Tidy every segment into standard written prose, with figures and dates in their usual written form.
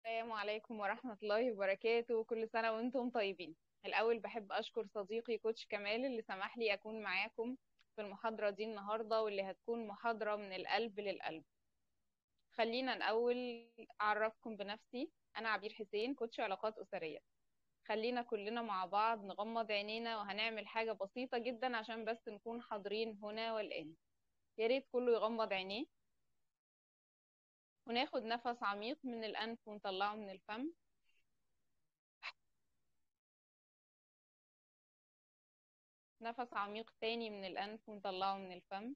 السلام عليكم ورحمة الله وبركاته. كل سنة وانتم طيبين. الأول بحب أشكر صديقي كوتش كمال اللي سمح لي أكون معاكم في المحاضرة دي النهاردة، واللي هتكون محاضرة من القلب للقلب. خلينا الأول أعرفكم بنفسي. أنا عبير حسين، كوتش علاقات أسرية. خلينا كلنا مع بعض نغمض عينينا، وهنعمل حاجة بسيطة جدا عشان بس نكون حاضرين هنا والآن. يا ريت كله يغمض عينيه، وناخد نفس عميق من الأنف ونطلعه من الفم. نفس عميق تاني من الأنف ونطلعه من الفم.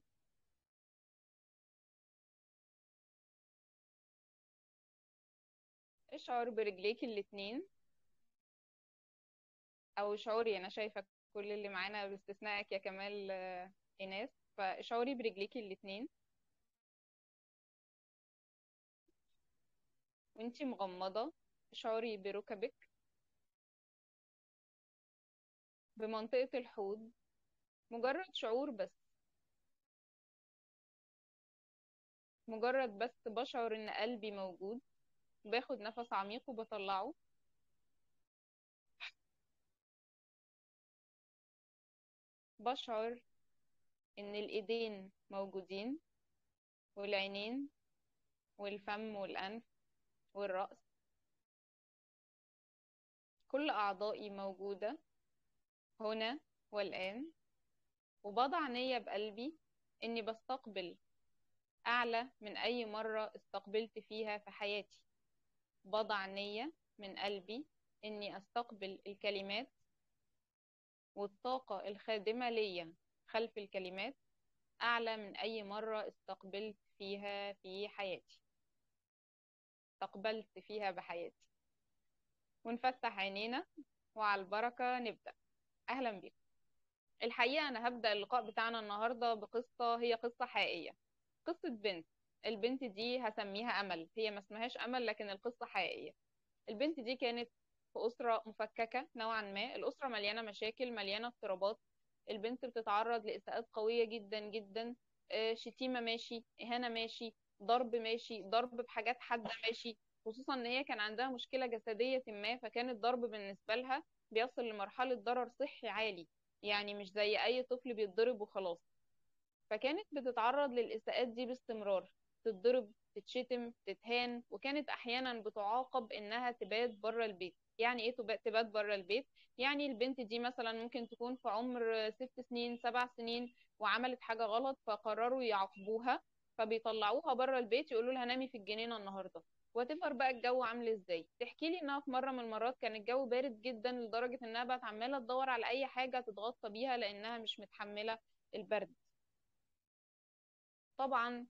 اشعر برجليك الاتنين، أو اشعري، أنا شايفة كل اللي معانا باستثنائك يا كمال إيناس. فاشعري برجليك الاتنين وانتي مغمضة. اشعري بركبك، بمنطقة الحوض. مجرد شعور بس، مجرد بس بشعر إن قلبي موجود. باخد نفس عميق وبطلعه. بشعر إن الإيدين موجودين، والعينين، والفم والأنف، والرأس. كل أعضائي موجودة هنا والآن. وبضع نية بقلبي إني بستقبل أعلى من أي مرة استقبلت فيها في حياتي. بضع نية من قلبي إني أستقبل الكلمات والطاقة الخادمة ليا خلف الكلمات أعلى من أي مرة استقبلت فيها في حياتي، استقبلت فيها بحياتي. ونفتح عينينا، وعلى البركة نبدأ. أهلا بكم. الحقيقة أنا هبدأ اللقاء بتاعنا النهاردة بقصة، هي قصة حقيقية. قصة بنت. البنت دي هسميها أمل، هي ما اسمهاش أمل لكن القصة حقيقية. البنت دي كانت في أسرة مفككة نوعا ما. الأسرة مليانة مشاكل، مليانة اضطرابات. البنت بتتعرض لإساءات قوية جدا جدا. شتيمة ماشي، إهانة ماشي، ضرب ماشي، ضرب بحاجات حادة ماشي. خصوصا إن هي كان عندها مشكلة جسدية ما، فكان الضرب بالنسبة لها بيصل لمرحلة ضرر صحي عالي. يعني مش زي أي طفل بيتضرب وخلاص. فكانت بتتعرض للإساءات دي باستمرار. تتضرب، تتشتم، تتهان، وكانت أحيانا بتعاقب إنها تبات بره البيت. يعني إيه تبات بره البيت؟ يعني البنت دي مثلا ممكن تكون في عمر 6 سنين 7 سنين، وعملت حاجة غلط فقرروا يعاقبوها. فبيطلعوها بره البيت، يقولوا لها نامي في الجنينة النهاردة. وتفر بقى الجو عامل ازاي. تحكي لي انها في مره من المرات كان الجو بارد جدا لدرجه انها بقت عماله تدور على اي حاجه تتغطى بيها لانها مش متحمله البرد. طبعا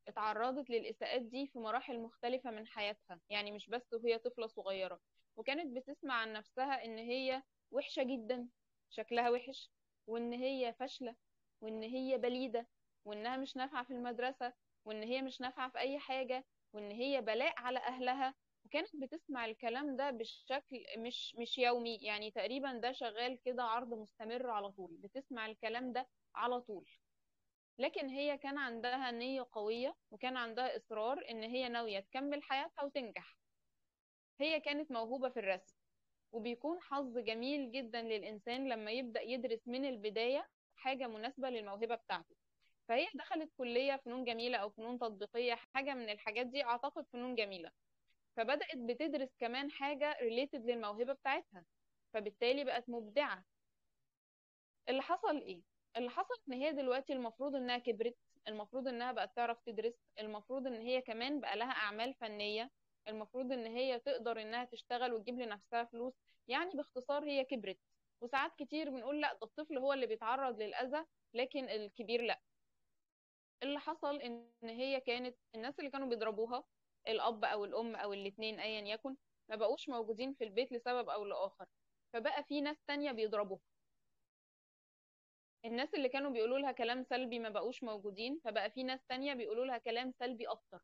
اتعرضت للإساءات دي في مراحل مختلفة من حياتها، يعني مش بس وهي طفلة صغيرة. وكانت بتسمع عن نفسها إن هي وحشة جدا، شكلها وحش، وإن هي فاشلة، وإن هي بليدة، وإنها مش نافعة في المدرسة، وإن هي مش نافعة في أي حاجة، وإن هي بلاء على أهلها. وكانت بتسمع الكلام ده بشكل مش يومي، يعني تقريبا ده شغال كده عرض مستمر على طول، بتسمع الكلام ده على طول. لكن هي كان عندها نية قوية، وكان عندها إصرار إن هي ناوية تكمل حياتها وتنجح. هي كانت موهوبة في الرسم، وبيكون حظ جميل جدا للإنسان لما يبدأ يدرس من البداية حاجة مناسبة للموهبة بتاعته. فهي دخلت كلية فنون جميلة أو فنون تطبيقية، حاجة من الحاجات دي، أعتقد فنون جميلة. فبدأت بتدرس كمان حاجة ريليتد للموهبة بتاعتها، فبالتالي بقت مبدعة. اللي حصل ايه؟ اللي حصل ان هي دلوقتي المفروض انها كبرت، المفروض انها بقت تعرف تدرس، المفروض ان هي كمان بقى لها اعمال فنية، المفروض ان هي تقدر انها تشتغل وتجيب لنفسها فلوس. يعني باختصار هي كبرت. وساعات كتير بنقول لا، ده الطفل هو اللي بيتعرض للأذى لكن الكبير لا. اللي حصل ان هي كانت الناس اللي كانوا بيضربوها، الاب او الام او الاتنين ايا يكن، ما بقوش موجودين في البيت لسبب او لآخر. فبقى في ناس تانية بيضربوها. الناس اللي كانوا بيقولوا لها كلام سلبي ما بقوش موجودين، فبقى في ناس تانية بيقولوا لها كلام سلبي اكتر.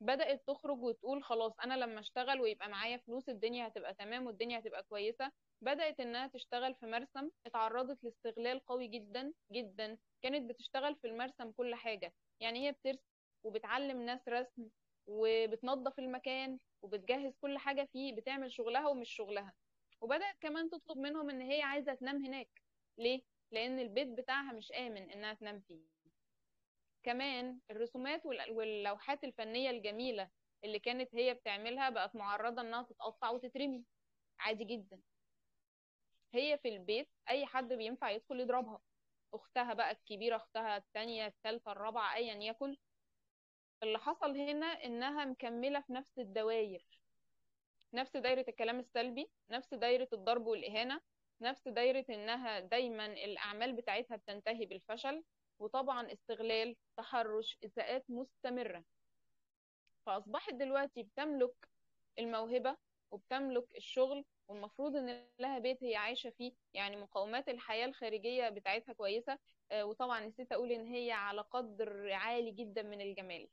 بدأت تخرج وتقول خلاص انا لما اشتغل ويبقى معايا فلوس الدنيا هتبقى تمام والدنيا هتبقى كويسة. بدأت انها تشتغل في مرسم. اتعرضت لاستغلال قوي جدا جدا. كانت بتشتغل في المرسم كل حاجة، يعني هي بترسم وبتعلم ناس رسم، وبتنظف المكان وبتجهز كل حاجة فيه، بتعمل شغلها ومش شغلها. وبدأت كمان تطلب منهم ان هي عايزة تنام هناك. ليه؟ لان البيت بتاعها مش آمن انها تنام فيه. كمان الرسومات واللوحات الفنية الجميلة اللي كانت هي بتعملها بقت معرضة انها تتقطع وتترمي عادي جدا. هي في البيت اي حد بينفع يدخل يضربها، اختها بقى الكبيرة، اختها التانية التالتة الرابعة ايا يكن. اللي حصل هنا انها مكملة في نفس الدوائر، نفس دايرة الكلام السلبي، نفس دايرة الضرب والإهانة، نفس دايرة انها دايما الاعمال بتاعتها بتنتهي بالفشل. وطبعا استغلال، تحرش، اساءات مستمرة. فاصبحت دلوقتي بتملك الموهبة وبتملك الشغل، والمفروض ان لها بيت هي عايشة فيه، يعني مقومات الحياة الخارجية بتاعتها كويسة. وطبعا نسيت اقول ان هي على قدر عالي جدا من الجمال.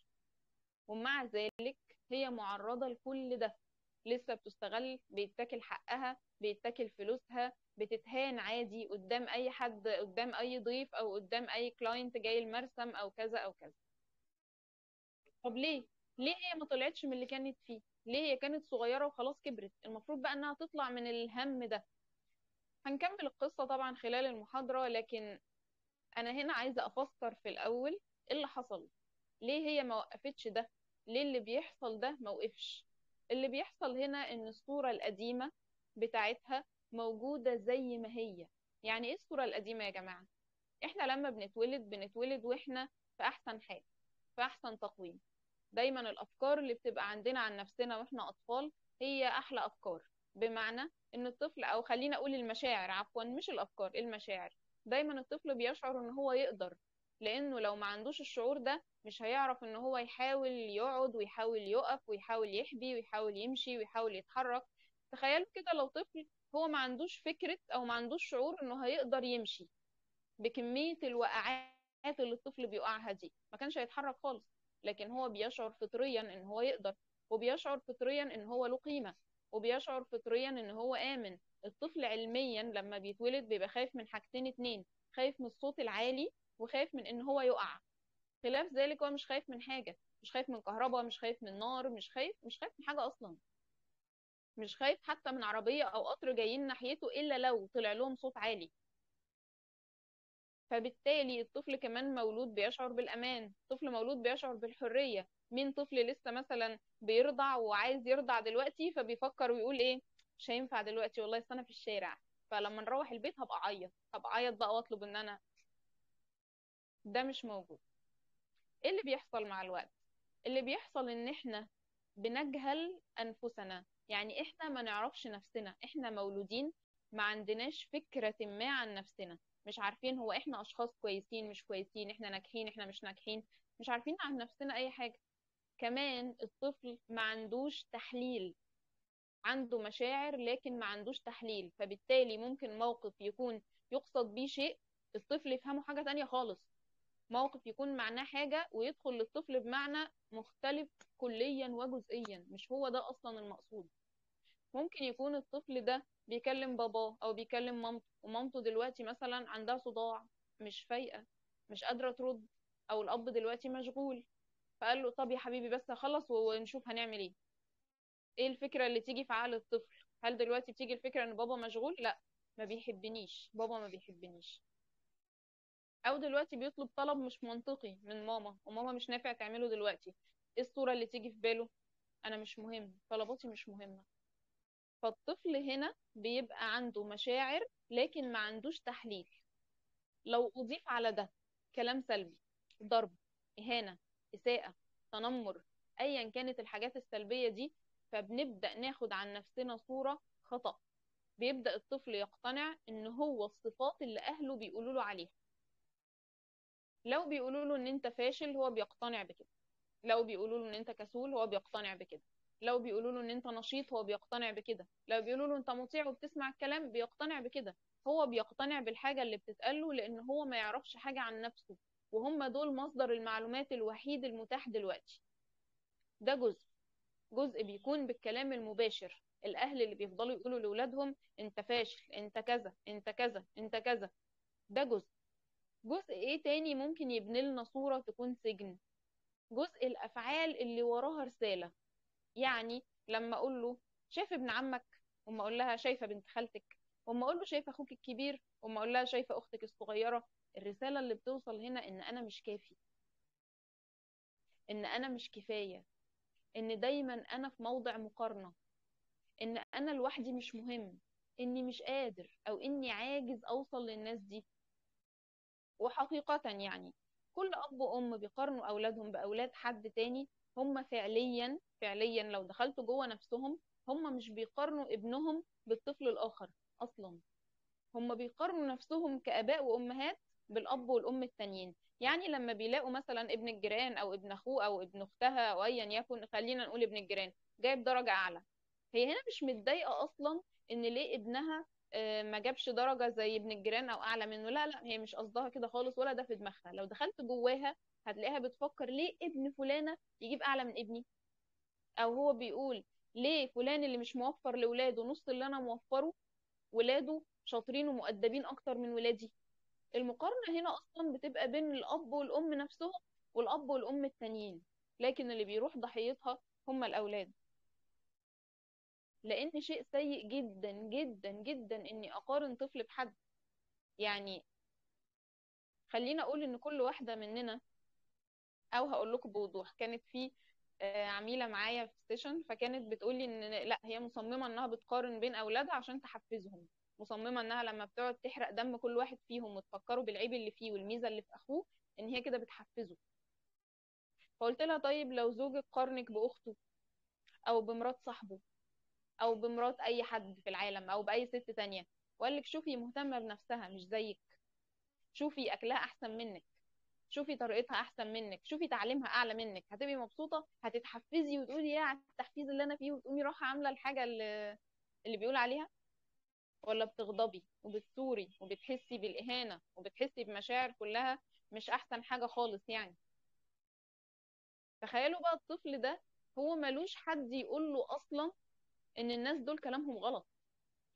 ومع ذلك هي معرضة لكل ده. لسه بتستغل، بيتاكل حقها، بيتاكل فلوسها، بتتهان عادي قدام اي حد، قدام اي ضيف او قدام اي كلاينت جاي المرسم او كذا او كذا. طب ليه؟ ليه هي ما طلعتش من اللي كانت فيه؟ ليه هي كانت صغيرة وخلاص كبرت؟ المفروض بقى انها تطلع من الهم ده. هنكمل القصة طبعا خلال المحاضرة، لكن انا هنا عايزة افسر في الاول ايه اللي حصل. ليه هي ما وقفتش ده؟ ليه اللي بيحصل ده ما وقفش؟ اللي بيحصل هنا ان الصورة القديمة بتاعتها موجودة زي ما هي. يعني ايه الصورة القديمة يا جماعة؟ احنا لما بنتولد واحنا في احسن حال، في احسن تقويم. دايما الافكار اللي بتبقى عندنا عن نفسنا واحنا اطفال هي احلى افكار. بمعنى ان الطفل، او خلينا اقول المشاعر، عفوا مش الافكار، المشاعر. دايما الطفل بيشعر ان هو يقدر، لانه لو ما عندوش الشعور ده مش هيعرف ان هو يحاول يقعد ويحاول يقف ويحاول يحبي ويحاول يمشي ويحاول يتحرك. تخيلوا كده لو طفل هو ما عندوش فكرة او ما عندوش شعور انه هيقدر يمشي، بكمية الوقعات اللي الطفل بيقعها دي ما كانش هيتحرك خالص. لكن هو بيشعر فطريا ان هو يقدر، وبيشعر فطريا ان هو له قيمة، وبيشعر فطريا ان هو آمن. الطفل علميا لما بيتولد بيبقى خايف من حاجتين اتنين: خايف من الصوت العالي، وخايف من ان هو يقع. خلاف ذلك هو مش خايف من حاجة، مش خايف من كهرباء، مش خايف من نار، مش خايف من حاجة اصلا. مش خايف حتى من عربية او قطر جايين ناحيته الا لو طلع لهم صوت عالي. فبالتالي الطفل كمان مولود بيشعر بالأمان، طفل مولود بيشعر بالحرية. مين طفل لسه مثلا بيرضع وعايز يرضع دلوقتي فبيفكر ويقول ايه؟ مش هينفع دلوقتي والله، أصل انا في الشارع، فلما نروح البيت هبقى اعيط، هبقى اعيط بقى واطلب ان انا. ده مش موجود. ايه اللي بيحصل مع الوقت؟ اللي بيحصل ان احنا بنجهل انفسنا. يعني احنا ما نعرفش نفسنا، احنا مولودين ما عندناش فكرة ما عن نفسنا. مش عارفين هو احنا اشخاص كويسين مش كويسين، احنا ناجحين احنا مش ناجحين. مش عارفين عن نفسنا اي حاجة. كمان الطفل ما عندوش تحليل. عنده مشاعر لكن ما عندوش تحليل، فبالتالي ممكن موقف يكون يقصد بيه شيء، الطفل يفهمه حاجة تانية خالص. موقف يكون معناه حاجة ويدخل للطفل بمعنى مختلف كليا وجزئيا، مش هو ده أصلا المقصود. ممكن يكون الطفل ده بيكلم باباه أو بيكلم مامته، ومامته دلوقتي مثلا عندها صداع، مش فايقة، مش قادرة ترد، أو الأب دلوقتي مشغول، فقال له طب يا حبيبي بس أخلص ونشوف هنعمل إيه. إيه الفكرة اللي تيجي في عقل الطفل؟ هل دلوقتي بتيجي الفكرة إن بابا مشغول؟ لا، ما بيحبنيش، بابا ما بيحبنيش. او دلوقتي بيطلب طلب مش منطقي من ماما، وماما مش نافع تعمله دلوقتي. ايه الصورة اللي تيجي في باله؟ انا مش مهم، طلباتي مش مهمة. فالطفل هنا بيبقى عنده مشاعر لكن ما عندوش تحليل. لو اضيف على ده كلام سلبي، ضرب، اهانة، اساءة، تنمر، ايا كانت الحاجات السلبية دي، فبنبدأ ناخد عن نفسنا صورة خطأ. بيبدأ الطفل يقتنع ان هو الصفات اللي اهله بيقولوا له عليها. لو بيقولوا له ان انت فاشل هو بيقتنع بكده. لو بيقولوا له ان انت كسول هو بيقتنع بكده. لو بيقولوا له ان انت نشيط هو بيقتنع بكده. لو بيقولوا له انت مطيع وبتسمع الكلام بيقتنع بكده. هو بيقتنع بالحاجة اللي بتتقال له لان هو ما يعرفش حاجة عن نفسه، وهم دول مصدر المعلومات الوحيد المتاح دلوقتي. ده جزء بيكون بالكلام المباشر. الاهل اللي بيفضلوا يقولوا لاولادهم انت فاشل، انت كذا، انت كذا، انت كذا. ده جزء. جزء ايه تاني ممكن يبني لنا صورة تكون سجن؟ جزء الافعال اللي وراها رسالة. يعني لما اقول له شايف ابن عمك، وما اقول لها شايفة بنت خالتك، وما اقول له شايفة اخوك الكبير، وما اقول لها شايفة اختك الصغيرة، الرسالة اللي بتوصل هنا ان انا مش كافي، ان انا مش كفاية، ان دايما انا في موضع مقارنة، ان انا لوحدي مش مهم، اني مش قادر او اني عاجز اوصل للناس دي. وحقيقة يعني كل اب وام بيقارنوا اولادهم باولاد حد تاني، هم فعليا لو دخلتوا جوه نفسهم، هم مش بيقارنوا ابنهم بالطفل الاخر اصلا. هم بيقارنوا نفسهم كاباء وامهات بالاب والام التانيين. يعني لما بيلاقوا مثلا ابن الجيران او ابن اخوه او ابن اختها او ايا يكن، خلينا نقول ابن الجيران جايب درجة اعلى، هي هنا مش متضايقة اصلا ان ليه ابنها ما جابش درجة زي ابن الجيران او اعلى منه. لا لا، هي مش قصدها كده خالص، ولا ده في دماغها. لو دخلت جواها هتلاقيها بتفكر ليه ابن فلانة يجيب اعلى من ابني، او هو بيقول ليه فلان اللي مش موفر لاولاده نص اللي انا موفره، ولاده شاطرين ومؤدبين اكتر من ولادي. المقارنة هنا اصلا بتبقى بين الاب والام نفسهم والاب والام التانيين، لكن اللي بيروح ضحيتها هم الاولاد. لان شيء سيء جدا جدا جدا اني اقارن طفل بحد. يعني خلينا اقول ان كل واحدة مننا، او هقول لكم بوضوح، كانت في عميلة معايا في ستيشن، فكانت بتقولي ان لا، هي مصممة انها بتقارن بين اولادها عشان تحفزهم، مصممة انها لما بتقعد تحرق دم كل واحد فيهم وتفكروا بالعيب اللي فيه والميزة اللي في اخوه، ان هي كده بتحفزه. فقلت لها طيب لو زوجك قارنك باخته او بمرات صاحبه او بمرات اي حد في العالم او باي ست تانية، وقال لك شوفي مهتمة بنفسها مش زيك، شوفي اكلها احسن منك، شوفي طريقتها احسن منك، شوفي تعليمها اعلى منك، هتبقي مبسوطه؟ هتتحفزي وتقولي يا على التحفيز اللي انا فيه، وتقومي رايحه عامله الحاجه اللي بيقول عليها؟ ولا بتغضبي وبتثوري وبتحسي بالاهانه وبتحسي بمشاعر كلها مش احسن حاجه خالص يعني؟ تخيلوا بقى الطفل ده هو ملوش حد يقول له اصلا ان الناس دول كلامهم غلط.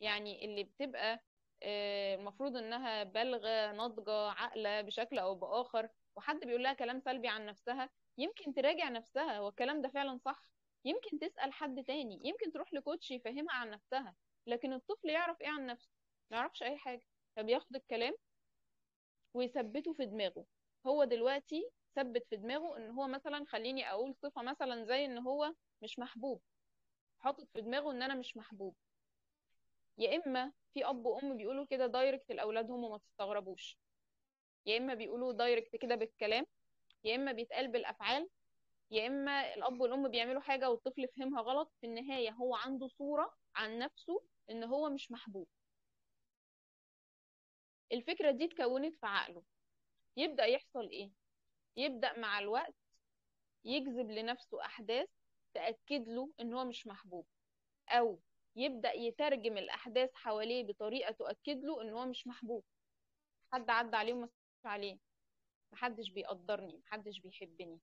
يعني اللي بتبقى المفروض انها بالغة ناضجة عاقلة بشكل او باخر، وحد بيقول لها كلام سلبي عن نفسها، يمكن تراجع نفسها هو الكلام ده فعلا صح، يمكن تسأل حد تاني، يمكن تروح لكوتش يفهمها عن نفسها. لكن الطفل يعرف ايه عن نفسه؟ ما يعرفش اي حاجة. فبياخد الكلام ويثبته في دماغه. هو دلوقتي ثبت في دماغه ان هو مثلا، خليني اقول صفة مثلا زي ان هو مش محبوب، حاطط في دماغه ان انا مش محبوب. يا اما في اب وام بيقولوا كده دايركت لاولادهم وما تستغربوش، يا اما بيقولوا دايركت كده بالكلام، يا اما بيتقال بالافعال، يا اما الاب والام بيعملوا حاجه والطفل فهمها غلط. في النهايه هو عنده صوره عن نفسه ان هو مش محبوب. الفكره دي اتكونت في عقله. يبدا يحصل ايه؟ يبدا مع الوقت يجذب لنفسه احداث تاكد له ان هو مش محبوب، او يبدا يترجم الاحداث حواليه بطريقه تؤكد له ان هو مش محبوب. حد عدى عليه وما سلمش عليه، محدش بيقدرني، محدش بيحبني.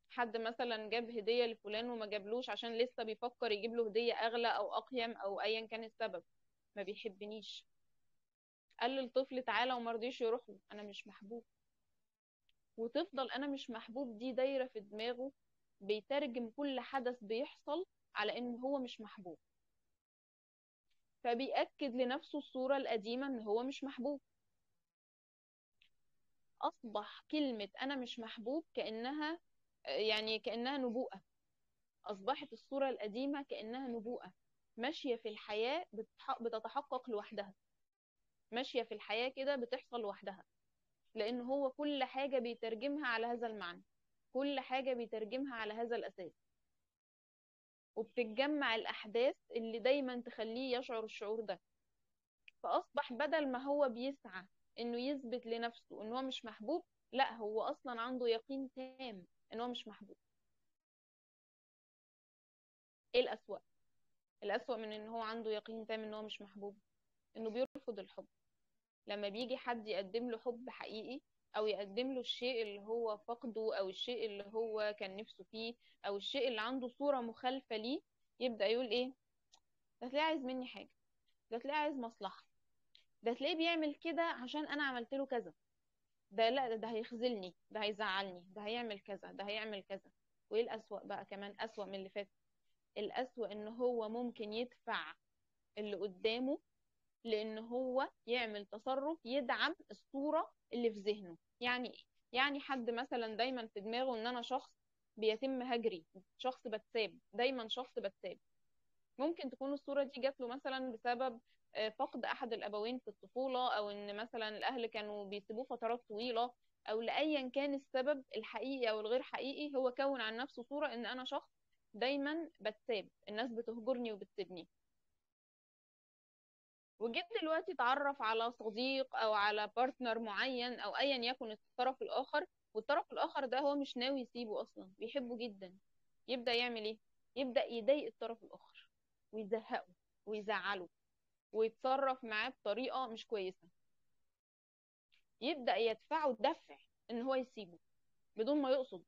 حد مثلا جاب هدية لفلان وما جابلوش عشان لسه بيفكر يجيب له هدية أغلى أو أقيم أو أيا كان السبب، ما بيحبنيش. قال للطفل تعالى وما رضيش يروح له، أنا مش محبوب. وتفضل أنا مش محبوب دي دايرة في دماغه، بيترجم كل حدث بيحصل على إن هو مش محبوب، فبيأكد لنفسه الصورة القديمة إن هو مش محبوب. أصبح كلمة أنا مش محبوب كأنها يعني كأنها نبوءة. أصبحت الصورة القديمة كأنها نبوءة ماشية في الحياة، بتتحقق لوحدها، ماشية في الحياة كده بتحصل لوحدها. لأن هو كل حاجة بيترجمها على هذا المعنى، كل حاجة بيترجمها على هذا الأساس، وبتتجمع الأحداث اللي دايما تخليه يشعر الشعور ده. فأصبح بدل ما هو بيسعى إنه يثبت لنفسه إن هو مش محبوب، لا، هو أصلا عنده يقين تام إن هو مش محبوب. إيه الأسوأ؟ الأسوأ من إن هو عنده يقين تام إن هو مش محبوب، إنه بيرفض الحب. لما بيجي حد يقدم له حب حقيقي، او يقدم له الشيء اللي هو فقده او الشيء اللي هو كان نفسه فيه او الشيء اللي عنده صورة مخالفة ليه، يبدأ يقول ايه؟ ده تلاقيه عايز مني حاجة، ده تلاقيه عايز مصلحة، ده تلاقيه بيعمل كده عشان انا عملت له كذا. ده لا، ده هيخذلني، ده هيزعلني، ده هيعمل كذا، ده هيعمل كذا. وايه الأسوأ بقى كمان، أسوأ من اللي فات؟ الأسوأ ان هو ممكن يدفع اللي قدامه لان هو يعمل تصرف يدعم الصورة اللي في ذهنه. يعني ايه؟ يعني حد مثلا دايما في دماغه ان انا شخص بيتم هجري، شخص بتساب، دايما شخص بتساب. ممكن تكون الصورة دي جات له مثلا بسبب فقد أحد الأبوين في الطفولة، أو إن مثلا الأهل كانوا بيسيبوه فترات طويلة، أو لأيا كان السبب الحقيقي أو الغير حقيقي، هو كون عن نفسه صورة إن أنا شخص دايما بتساب، الناس بتهجرني وبتسيبني. وجيت دلوقتي اتعرف على صديق أو على بارتنر معين أو أيا يكن الطرف الآخر، والطرف الآخر ده هو مش ناوي يسيبه أصلا، بيحبه جدا. يبدأ يعمل إيه؟ يبدأ يضايق الطرف الآخر ويزهقه ويزعله ويتصرف معاه بطريقة مش كويسة. يبدأ يدفعه دفع ان هو يسيبه بدون ما يقصد.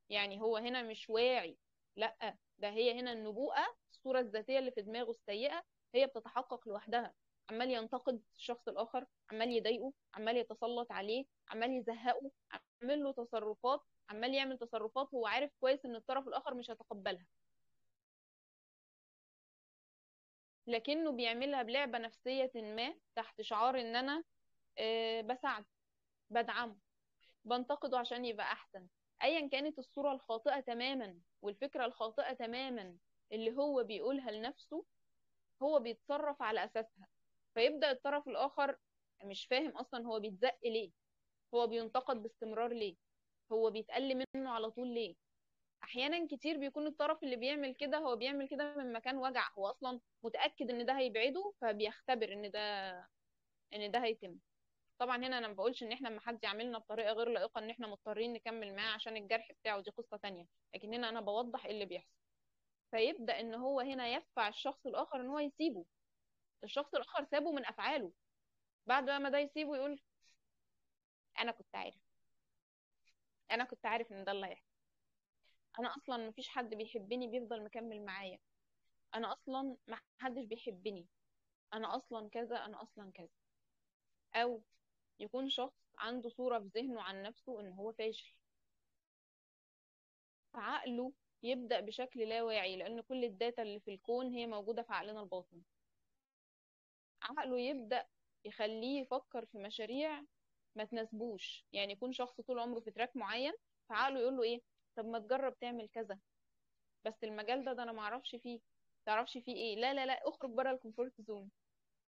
يعني هو هنا مش واعي، لا، ده هي هنا النبوءة، الصورة الذاتية اللي في دماغه السيئة هي بتتحقق لوحدها. عمال ينتقد الشخص الآخر، عمال يضايقه، عمال يتسلط عليه، عمال يزهقه، عمال له تصرفات، عمال يعمل تصرفات هو عارف كويس ان الطرف الآخر مش هيتقبلها، لكنه بيعملها بلعبة نفسية ما تحت شعار ان انا بساعده، بدعمه، بنتقده عشان يبقى احسن. ايا كانت الصورة الخاطئة تماما والفكرة الخاطئة تماما اللي هو بيقولها لنفسه، هو بيتصرف على اساسها. فيبدأ الطرف الاخر مش فاهم اصلا هو بيتزق ليه، هو بينتقد باستمرار ليه، هو بيتقل منه على طول ليه. احيانا كتير بيكون الطرف اللي بيعمل كده هو بيعمل كده من مكان وجع، هو اصلا متأكد ان ده هيبعده، فبيختبر ان ده هيتم. طبعا هنا انا ما بقولش ان احنا لما حد يعاملنا بطريقه غير لائقه ان احنا مضطرين نكمل معاه عشان الجرح بتاعه، دي قصه تانية. لكن هنا انا بوضح ايه اللي بيحصل. فيبدا ان هو هنا يدفع الشخص الاخر ان هو يسيبه. الشخص الاخر سابه من افعاله، بعد بقى ما ده يسيبه يقول انا كنت عارف، انا كنت عارف ان ده اللي هيحصل، انا اصلا ما فيش حد بيحبني بيفضل مكمل معايا، انا اصلا ما حدش بيحبني، انا اصلا كذا، انا اصلا كذا. او يكون شخص عنده صوره في ذهنه عن نفسه ان هو فاشل، عقله يبدأ بشكل لا واعي، لأن كل الداتا اللي في الكون هي موجودة في عقلنا الباطن. عقله يبدأ يخليه يفكر في مشاريع ما تناسبوش. يعني يكون شخص طول عمره في تراك معين، فعقله يقول له ايه، طب ما تجرب تعمل كذا، بس المجال ده انا ما اعرفش فيه. تعرفش فيه ايه؟ لا لا لا، اخرج بره الكومفورت زون.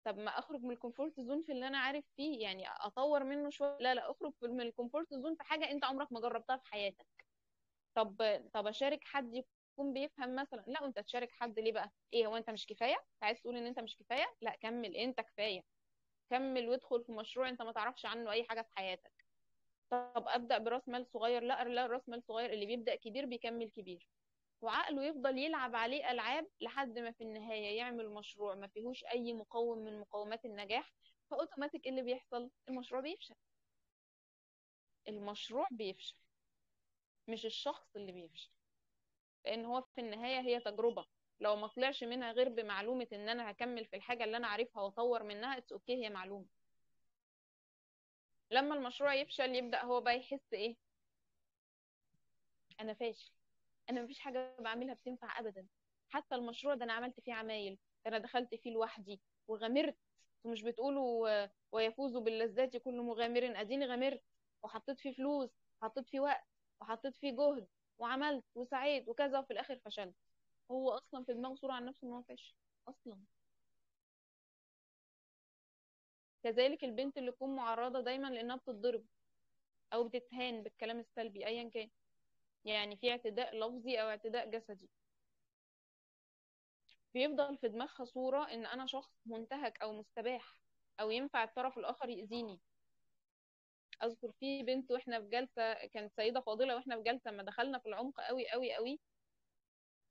طب ما اخرج من الكومفورت زون في اللي انا عارف فيه، يعني اطور منه شويه. لا لا، اخرج من الكومفورت زون في حاجه انت عمرك ما جربتها في حياتك. طب اشارك حد يكون بيفهم مثلا. لا، وانت تشارك حد ليه بقى؟ ايه هو انت مش كفايه؟ انت عايز تقول ان انت مش كفايه؟ لا، كمل، انت كفايه. كمل وادخل في مشروع انت ما تعرفش عنه اي حاجه في حياتك. طب ابدا براس مال صغير. لا لا، راس مال صغير، اللي بيبدا كبير بيكمل كبير. وعقله يفضل يلعب عليه العاب لحد ما في النهايه يعمل مشروع ما فيهوش اي مقوم من مقومات النجاح. فاوتوماتيك اللي بيحصل المشروع بيفشل. المشروع بيفشل، مش الشخص اللي بيفشل. لان هو في النهايه هي تجربه، لو ما طلعش منها غير بمعلومه ان انا هكمل في الحاجه اللي انا عارفها واطور منها، اتس اوكي، هي معلومه. لما المشروع يفشل يبدا هو بقى يحس ايه، انا فاشل، انا مفيش حاجه بعملها بتنفع ابدا. حتى المشروع ده انا عملت فيه عمايل، ده انا دخلت فيه لوحدي وغامرت. ومش بتقولوا ويفوز باللذات كل مغامر؟ اديني غامرت وحطيت فيه فلوس، وحطيت فيه وقت، وحطيت فيه جهد، وعملت وسعيت وكذا، وفي الاخر فشلت. هو اصلا في دماغه صورة عن نفسه ان هو فاشل اصلا. كذلك البنت اللي تكون معرضة دايما لانها بتتضرب او بتتهان بالكلام السلبي ايا كان، يعني في اعتداء لفظي او اعتداء جسدي، بيفضل في دماغها صورة ان انا شخص منتهك او مستباح، او ينفع الطرف الاخر يأذيني. اذكر في بنت واحنا في جلسة، كانت سيدة فاضلة، واحنا في جلسة ما دخلنا في العمق قوي قوي قوي،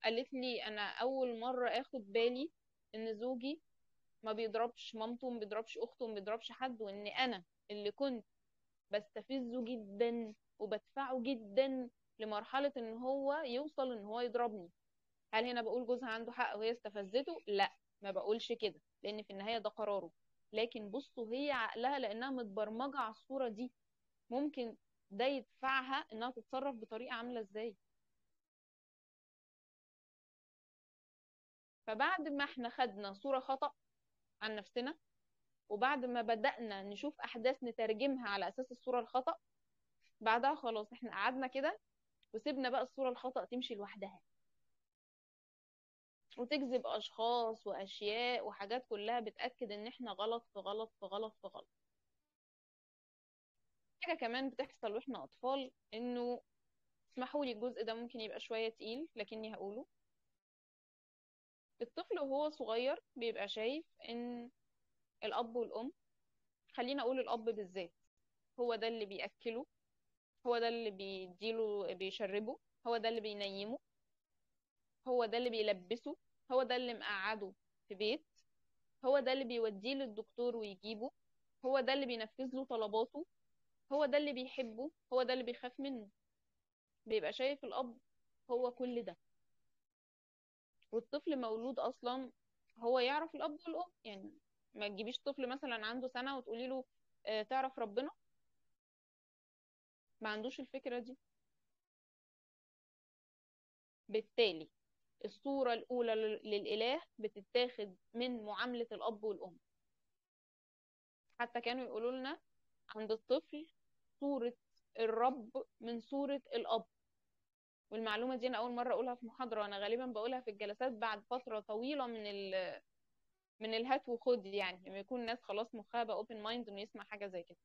قالت لي انا اول مرة اخد بالي ان زوجي ما بيضربش مامته، ما بيضربش اخته، ما بيضربش حد، وان انا اللي كنت بستفزه جدا وبدفعه جدا لمرحلة ان هو يوصل ان هو يضربني. هل هنا بقول جوزها عنده حق وهي استفزته؟ لا، ما بقولش كده، لان في النهاية ده قراره. لكن بصوا هي عقلها لانها متبرمجة على الصورة دي، ممكن ده يدفعها انها تتصرف بطريقة عاملة ازاي. فبعد ما احنا خدنا صورة خطأ عن نفسنا، وبعد ما بدأنا نشوف أحداث نترجمها على أساس الصورة الخطأ، بعدها خلاص احنا قعدنا كده وسيبنا بقى الصورة الخطأ تمشي لوحدها، وتجذب أشخاص وأشياء وحاجات كلها بتأكد إن احنا غلط في غلط في غلط في غلط. حاجة كمان بتحصل واحنا أطفال، إنه اسمحوا لي الجزء ده ممكن يبقى شوية تقيل لكني هقوله. الطفل وهو صغير بيبقى شايف إن الأب والأم، خلينا أقول الأب بالذات، هو ده اللي بيأكله، هو ده اللي بيديله بيشربه، هو ده اللي بينيمه، هو ده اللي بيلبسه، هو ده اللي مقعده في بيت، هو ده اللي بيوديه للدكتور ويجيبه، هو ده اللي بينفذ له طلباته، هو ده اللي بيحبه، هو ده اللي بيخاف منه. بيبقى شايف الأب هو كل ده. والطفل مولود أصلا هو يعرف الأب والأم. يعني ما تجيبيش طفل مثلا عنده سنة وتقولي له تعرف ربنا، ما عندوش الفكرة دي. بالتالي الصورة الأولى للإله بتتاخد من معاملة الأب والأم. حتى كانوا يقولوا لنا عند الطفل صورة الرب من صورة الأب. والمعلومة دي أنا أول مرة أقولها في محاضرة، أنا غالبا بقولها في الجلسات بعد فترة طويلة من الهات وخد، يعني لما يكون الناس خلاص مخها بقى open mind إنه يسمع حاجة زي كده.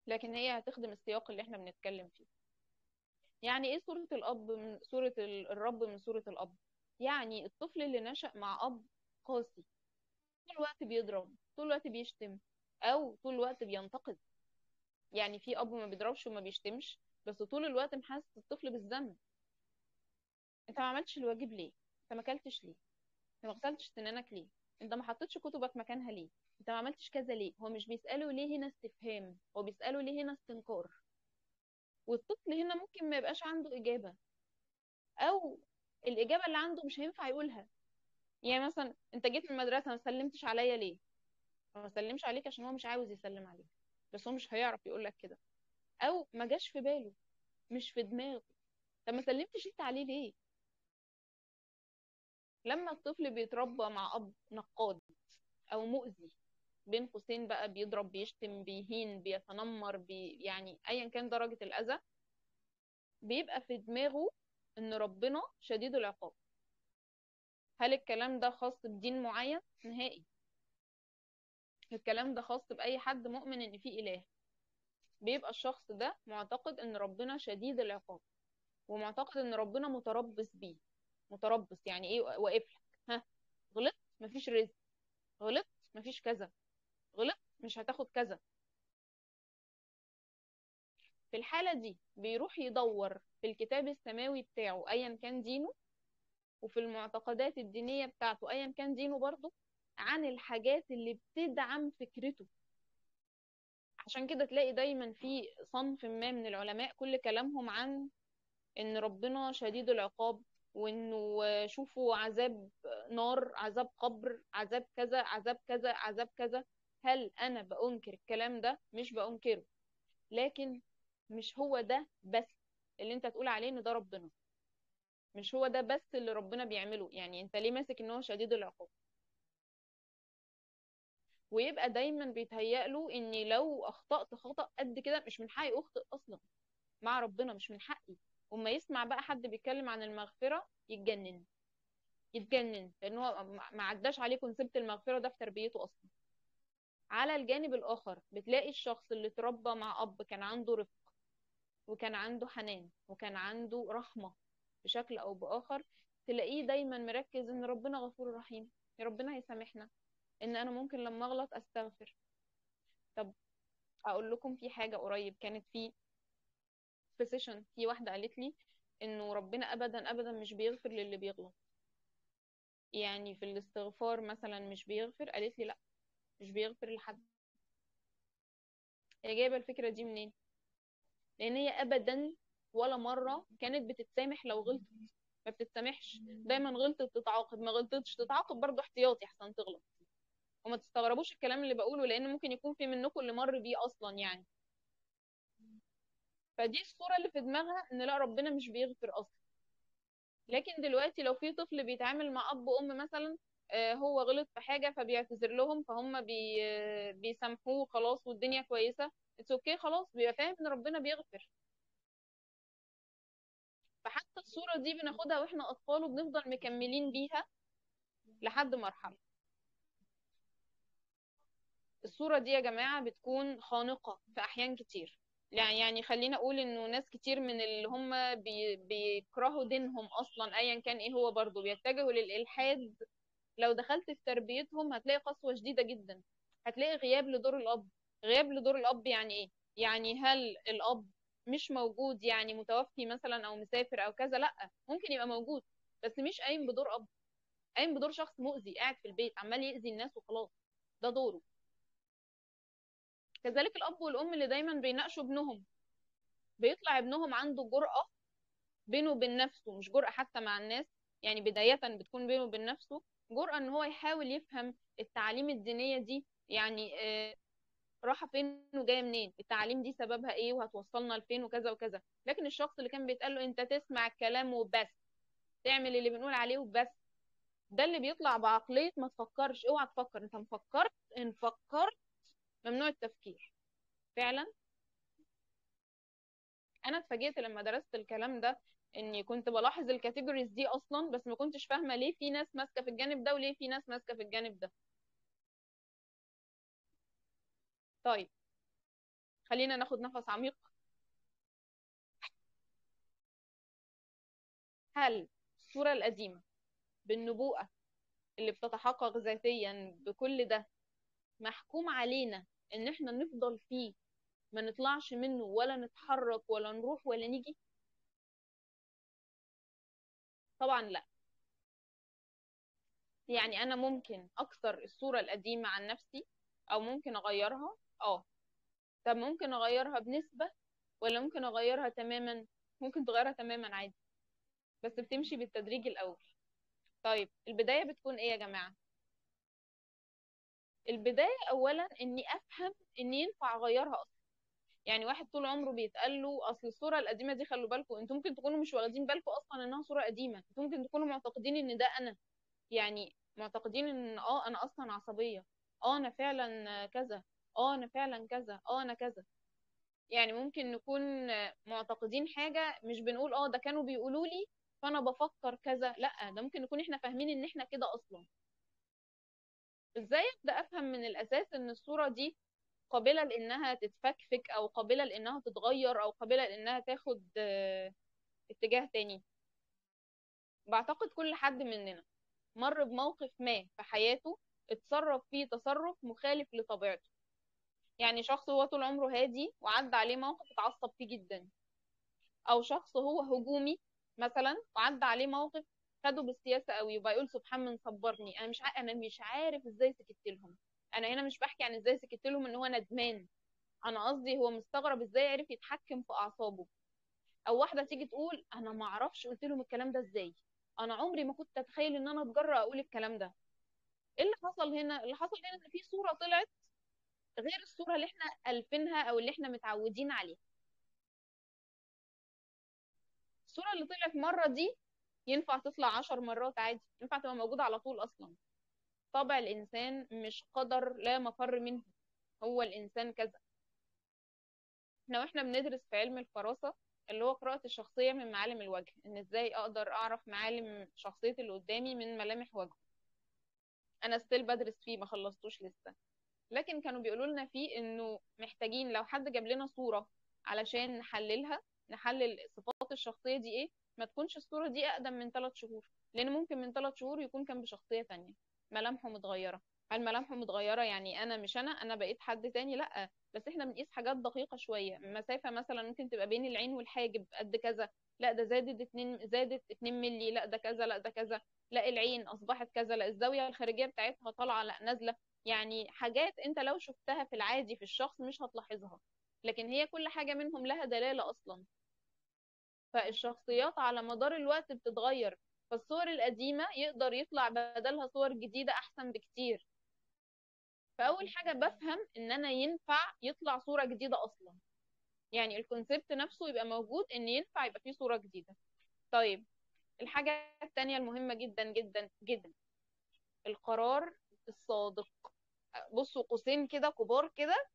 لكن هي هتخدم السياق اللي احنا بنتكلم فيه. يعني إيه صورة الأب من صورة الرب من صورة الأب؟ يعني الطفل اللي نشأ مع أب قاسي، طول الوقت بيضرب، طول الوقت بيشتم، او طول الوقت بينتقد. يعني في اب ما بيضربش وما بيشتمش، بس طول الوقت محسس الطفل بالذنب. انت ما عملتش الواجب ليه؟ انت ما اكلتش ليه؟ انت ما غسلتش سنانك ليه؟ انت ما حطيتش كتبك مكانها ليه؟ انت ما عملتش كذا ليه؟ هو مش بيسأله ليه هنا استفهام، هو بيسأله ليه هنا استنكار. والطفل هنا ممكن ما يبقاش عنده إجابة، او الإجابة اللي عنده مش هينفع يقولها. يعني مثلا انت جيت من المدرسة ما سلمتش عليا ليه؟ هو ما سلمش عليك عشان هو مش عاوز يسلم عليك، بس هو مش هيعرف يقول لك كده، او ما جاش في باله، مش في دماغه. طب ما سلمتش انت عليه ليه؟ لما الطفل بيتربى مع اب نقاد او مؤذي، بين قوسين بقى، بيضرب بيشتم بيهين بيتنمر يعني ايا كان درجة الاذى، بيبقى في دماغه ان ربنا شديد العقاب. هل الكلام ده خاص بدين معين؟ نهائي. الكلام ده خاص بأي حد مؤمن ان في اله. بيبقى الشخص ده معتقد ان ربنا شديد العقاب، ومعتقد ان ربنا متربص بيه. متربص يعني ايه؟ واقف لك. ها، غلطت مفيش رزق، غلطت مفيش كذا، غلطت مش هتاخد كذا. في الحالة دي بيروح يدور في الكتاب السماوي بتاعه ايا كان دينه، وفي المعتقدات الدينية بتاعته ايا كان دينه برضه، عن الحاجات اللي بتدعم فكرته. عشان كده تلاقي دايما في صنف ما من العلماء كل كلامهم عن ان ربنا شديد العقاب، وانه شوفوا عذاب نار، عذاب قبر، عذاب كذا، عذاب كذا، عذاب كذا. هل انا بأنكر الكلام ده؟ مش بأنكره، لكن مش هو ده بس اللي انت تقول عليه ان ده ربنا. مش هو ده بس اللي ربنا بيعمله. يعني انت ليه ماسك ان هو شديد العقاب؟ ويبقى دايما بيتهيأ له اني لو اخطأت خطأ قد كده مش من حقي اخطئ اصلا مع ربنا، مش من حقي. وما يسمع بقى حد بيتكلم عن المغفرة يتجنن. يتجنن لان هو ما عداش عليه كونسبت المغفرة ده في تربيته اصلا. على الجانب الاخر بتلاقي الشخص اللي اتربى مع اب كان عنده رفق، وكان عنده حنان، وكان عنده رحمة بشكل او باخر، تلاقيه دايما مركز ان ربنا غفور رحيم، يا ربنا هيسامحنا، ان انا ممكن لما اغلط استغفر. طب اقول لكم في حاجة قريب كانت في سيشن، في واحدة قالت لي انه ربنا ابدا ابدا مش بيغفر للي بيغلط. يعني في الاستغفار مثلا مش بيغفر؟ قالت لي لا، مش بيغفر لحد. هي جايبه الفكره دي منين؟ لان هي ابدا ولا مره كانت بتتسامح لو غلطت. ما بتتسامحش، دايما غلطت تتعاقب، ما غلطتش تتعاقب برضه احتياطي احسن تغلط. وما تستغربوش الكلام اللي بقوله، لان ممكن يكون في منكم اللي مر بيه اصلا يعني. فدي الصورة اللي في دماغها ان لا، ربنا مش بيغفر اصلا. لكن دلوقتي لو في طفل بيتعامل مع اب وام مثلا، هو غلط في حاجة فبيعتذر لهم، فهم بيسامحوه خلاص والدنيا كويسة. اتس اوكي خلاص، بيبقى فاهم ان ربنا بيغفر. فحتى الصورة دي بناخدها واحنا اطفال وبنفضل مكملين بيها لحد مرحلة. الصورة دي يا جماعة بتكون خانقة في أحيان كتير. يعني خلينا أقول إنه ناس كتير من اللي هم بيكرهوا دينهم أصلا أيا كان إيه هو، برضه بيتجهوا للإلحاد. لو دخلت في تربيتهم هتلاقي قسوة شديدة جدا. هتلاقي غياب لدور الأب. غياب لدور الأب يعني إيه؟ يعني هل الأب مش موجود، يعني متوفي مثلا أو مسافر أو كذا؟ لأ، ممكن يبقى موجود بس مش قايم بدور أب. قايم بدور شخص مؤذي قاعد في البيت عمال يأذي الناس وخلاص. ده دوره. كذلك الأب والأم اللي دايما بيناقشوا ابنهم، بيطلع ابنهم عنده جرأة بينه وبين نفسه، مش جرأة حتى مع الناس. يعني بداية بتكون بينه وبين نفسه جرأة ان هو يحاول يفهم التعاليم الدينية دي، يعني رايحة فين وجاية منين، التعاليم دي سببها ايه وهتوصلنا لفين وكذا وكذا. لكن الشخص اللي كان بيتقال له انت تسمع الكلام وبس، تعمل اللي بنقول عليه وبس، ده اللي بيطلع بعقلية ما تفكرش. اوعى تفكر، انت مفكرت ان فكرت ممنوع التفكير فعلا. انا اتفاجئت لما درست الكلام ده، اني كنت بلاحظ الكاتيجوريز دي اصلا بس ما كنتش فاهمه ليه في ناس ماسكه في الجانب ده وليه في ناس ماسكه في الجانب ده. طيب، خلينا ناخد نفس عميق. هل الصوره القديمه بالنبوءه اللي بتتحقق ذاتيا بكل ده محكوم علينا ان احنا نفضل فيه، ما نطلعش منه ولا نتحرك ولا نروح ولا نيجي؟ طبعا لا. يعني انا ممكن اكسر الصوره القديمه عن نفسي او ممكن اغيرها. اه. طب ممكن اغيرها بنسبة ولا ممكن اغيرها تماما؟ ممكن تغيرها تماما عادي، بس بتمشي بالتدريج الاول. طيب البداية بتكون ايه يا جماعة؟ البداية اولا اني افهم اني ينفع اغيرها اصلا. يعني واحد طول عمره بيتقال له اصل الصورة القديمة دي، خلوا بالكم انتوا ممكن تكونوا مش واخدين بالكم اصلا انها صورة قديمة. انتوا ممكن تكونوا معتقدين ان ده انا، يعني معتقدين ان انا اصلا عصبية، انا فعلا كذا، انا فعلا كذا، انا كذا. يعني ممكن نكون معتقدين حاجة مش بنقول ده كانوا بيقولوا لي فانا بفكر كذا. لا، ده ممكن نكون احنا فاهمين ان احنا كده اصلا. ازاي ابدا افهم من الاساس ان الصورة دي قابلة لانها تتفكفك او قابلة لانها تتغير او قابلة لانها تاخد اتجاه تاني؟ بعتقد كل حد مننا مر بموقف ما في حياته اتصرف فيه تصرف مخالف لطبيعته. يعني شخص هو طول عمره هادي وعدى عليه موقف اتعصب فيه جدا، او شخص هو هجومي مثلا وعدى عليه موقف خده بالسياسه قوي وبقى يقول سبحان من صبرني. انا مش عارف ازاي سكت لهم. انا هنا مش بحكي عن ازاي سكت لهم ان هو ندمان، انا قصدي هو مستغرب ازاي عرف يتحكم في اعصابه. او واحده تيجي تقول انا ما اعرفش قلت لهم الكلام ده ازاي، انا عمري ما كنت اتخيل ان انا اتجرأ اقول الكلام ده. ايه اللي حصل هنا؟ اللي حصل هنا ان في صوره طلعت غير الصوره اللي احنا الفينها او اللي احنا متعودين عليها. الصورة اللي طلعت مرة دي ينفع تطلع 10 مرات عادي، ينفع تبقى موجودة على طول أصلا. طبع الإنسان مش قدر لا مفر منه، هو الإنسان كذا. احنا واحنا بندرس في علم الفراسة اللي هو قراءة الشخصية من معالم الوجه، إن إزاي أقدر أعرف معالم شخصية اللي قدامي من ملامح وجهه. أنا ستيل بدرس فيه، ما خلصتوش لسه. لكن كانوا بيقولوا لنا فيه إنه محتاجين لو حد جاب لنا صورة علشان نحللها، نحلل صفات الشخصية دي ايه، ما تكونش الصورة دي أقدم من 3 شهور. لأن ممكن من 3 شهور يكون كان بشخصية تانية، ملامحه متغيرة. هل ملامحه متغيرة يعني أنا مش أنا بقيت حد تاني؟ لأ، بس احنا بنقيس حاجات دقيقة شوية. مسافة مثلا ممكن تبقى بين العين والحاجب قد كذا، لا ده زادت 2 ملي، لا ده كذا، لا ده كذا، لا العين أصبحت كذا، لا الزاوية الخارجية بتاعتها طالعة لا نازلة. يعني حاجات انت لو شفتها في العادي في الشخص مش هتلاحظها، لكن هي كل حاجة منهم لها دلالة أصلا. فالشخصيات على مدار الوقت بتتغير، فالصور القديمة يقدر يطلع بدلها صور جديدة أحسن بكتير. فأول حاجة بفهم إن أنا ينفع يطلع صورة جديدة أصلا. يعني الكونسبت نفسه يبقى موجود ان ينفع يبقى فيه صورة جديدة. طيب، الحاجة التانية المهمة جدا جدا جدا، القرار الصادق. بصوا قوسين كده كبار كده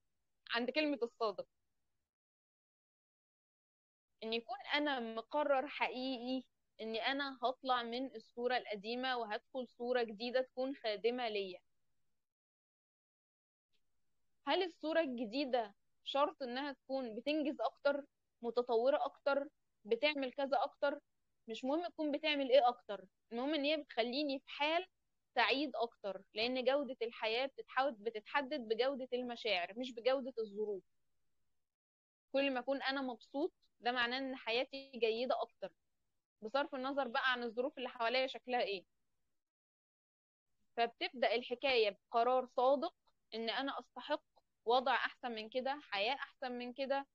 عند كلمة الصادق، ان يكون انا مقرر حقيقي اني انا هطلع من الصورة القديمة وهدخل صورة جديدة تكون خادمة ليا. هل الصورة الجديدة شرط انها تكون بتنجز اكتر، متطورة اكتر، بتعمل كذا اكتر؟ مش مهم تكون بتعمل ايه اكتر، المهم ان هي بتخليني في حال سعيد اكتر، لان جودة الحياة بتتحدد بجودة المشاعر مش بجودة الظروف. كل ما اكون انا مبسوط ده معناه ان حياتي جيدة اكتر، بصرف النظر بقى عن الظروف اللي حواليا شكلها ايه. فبتبدأ الحكاية بقرار صادق ان انا استحق وضع احسن من كده، حياة احسن من كده،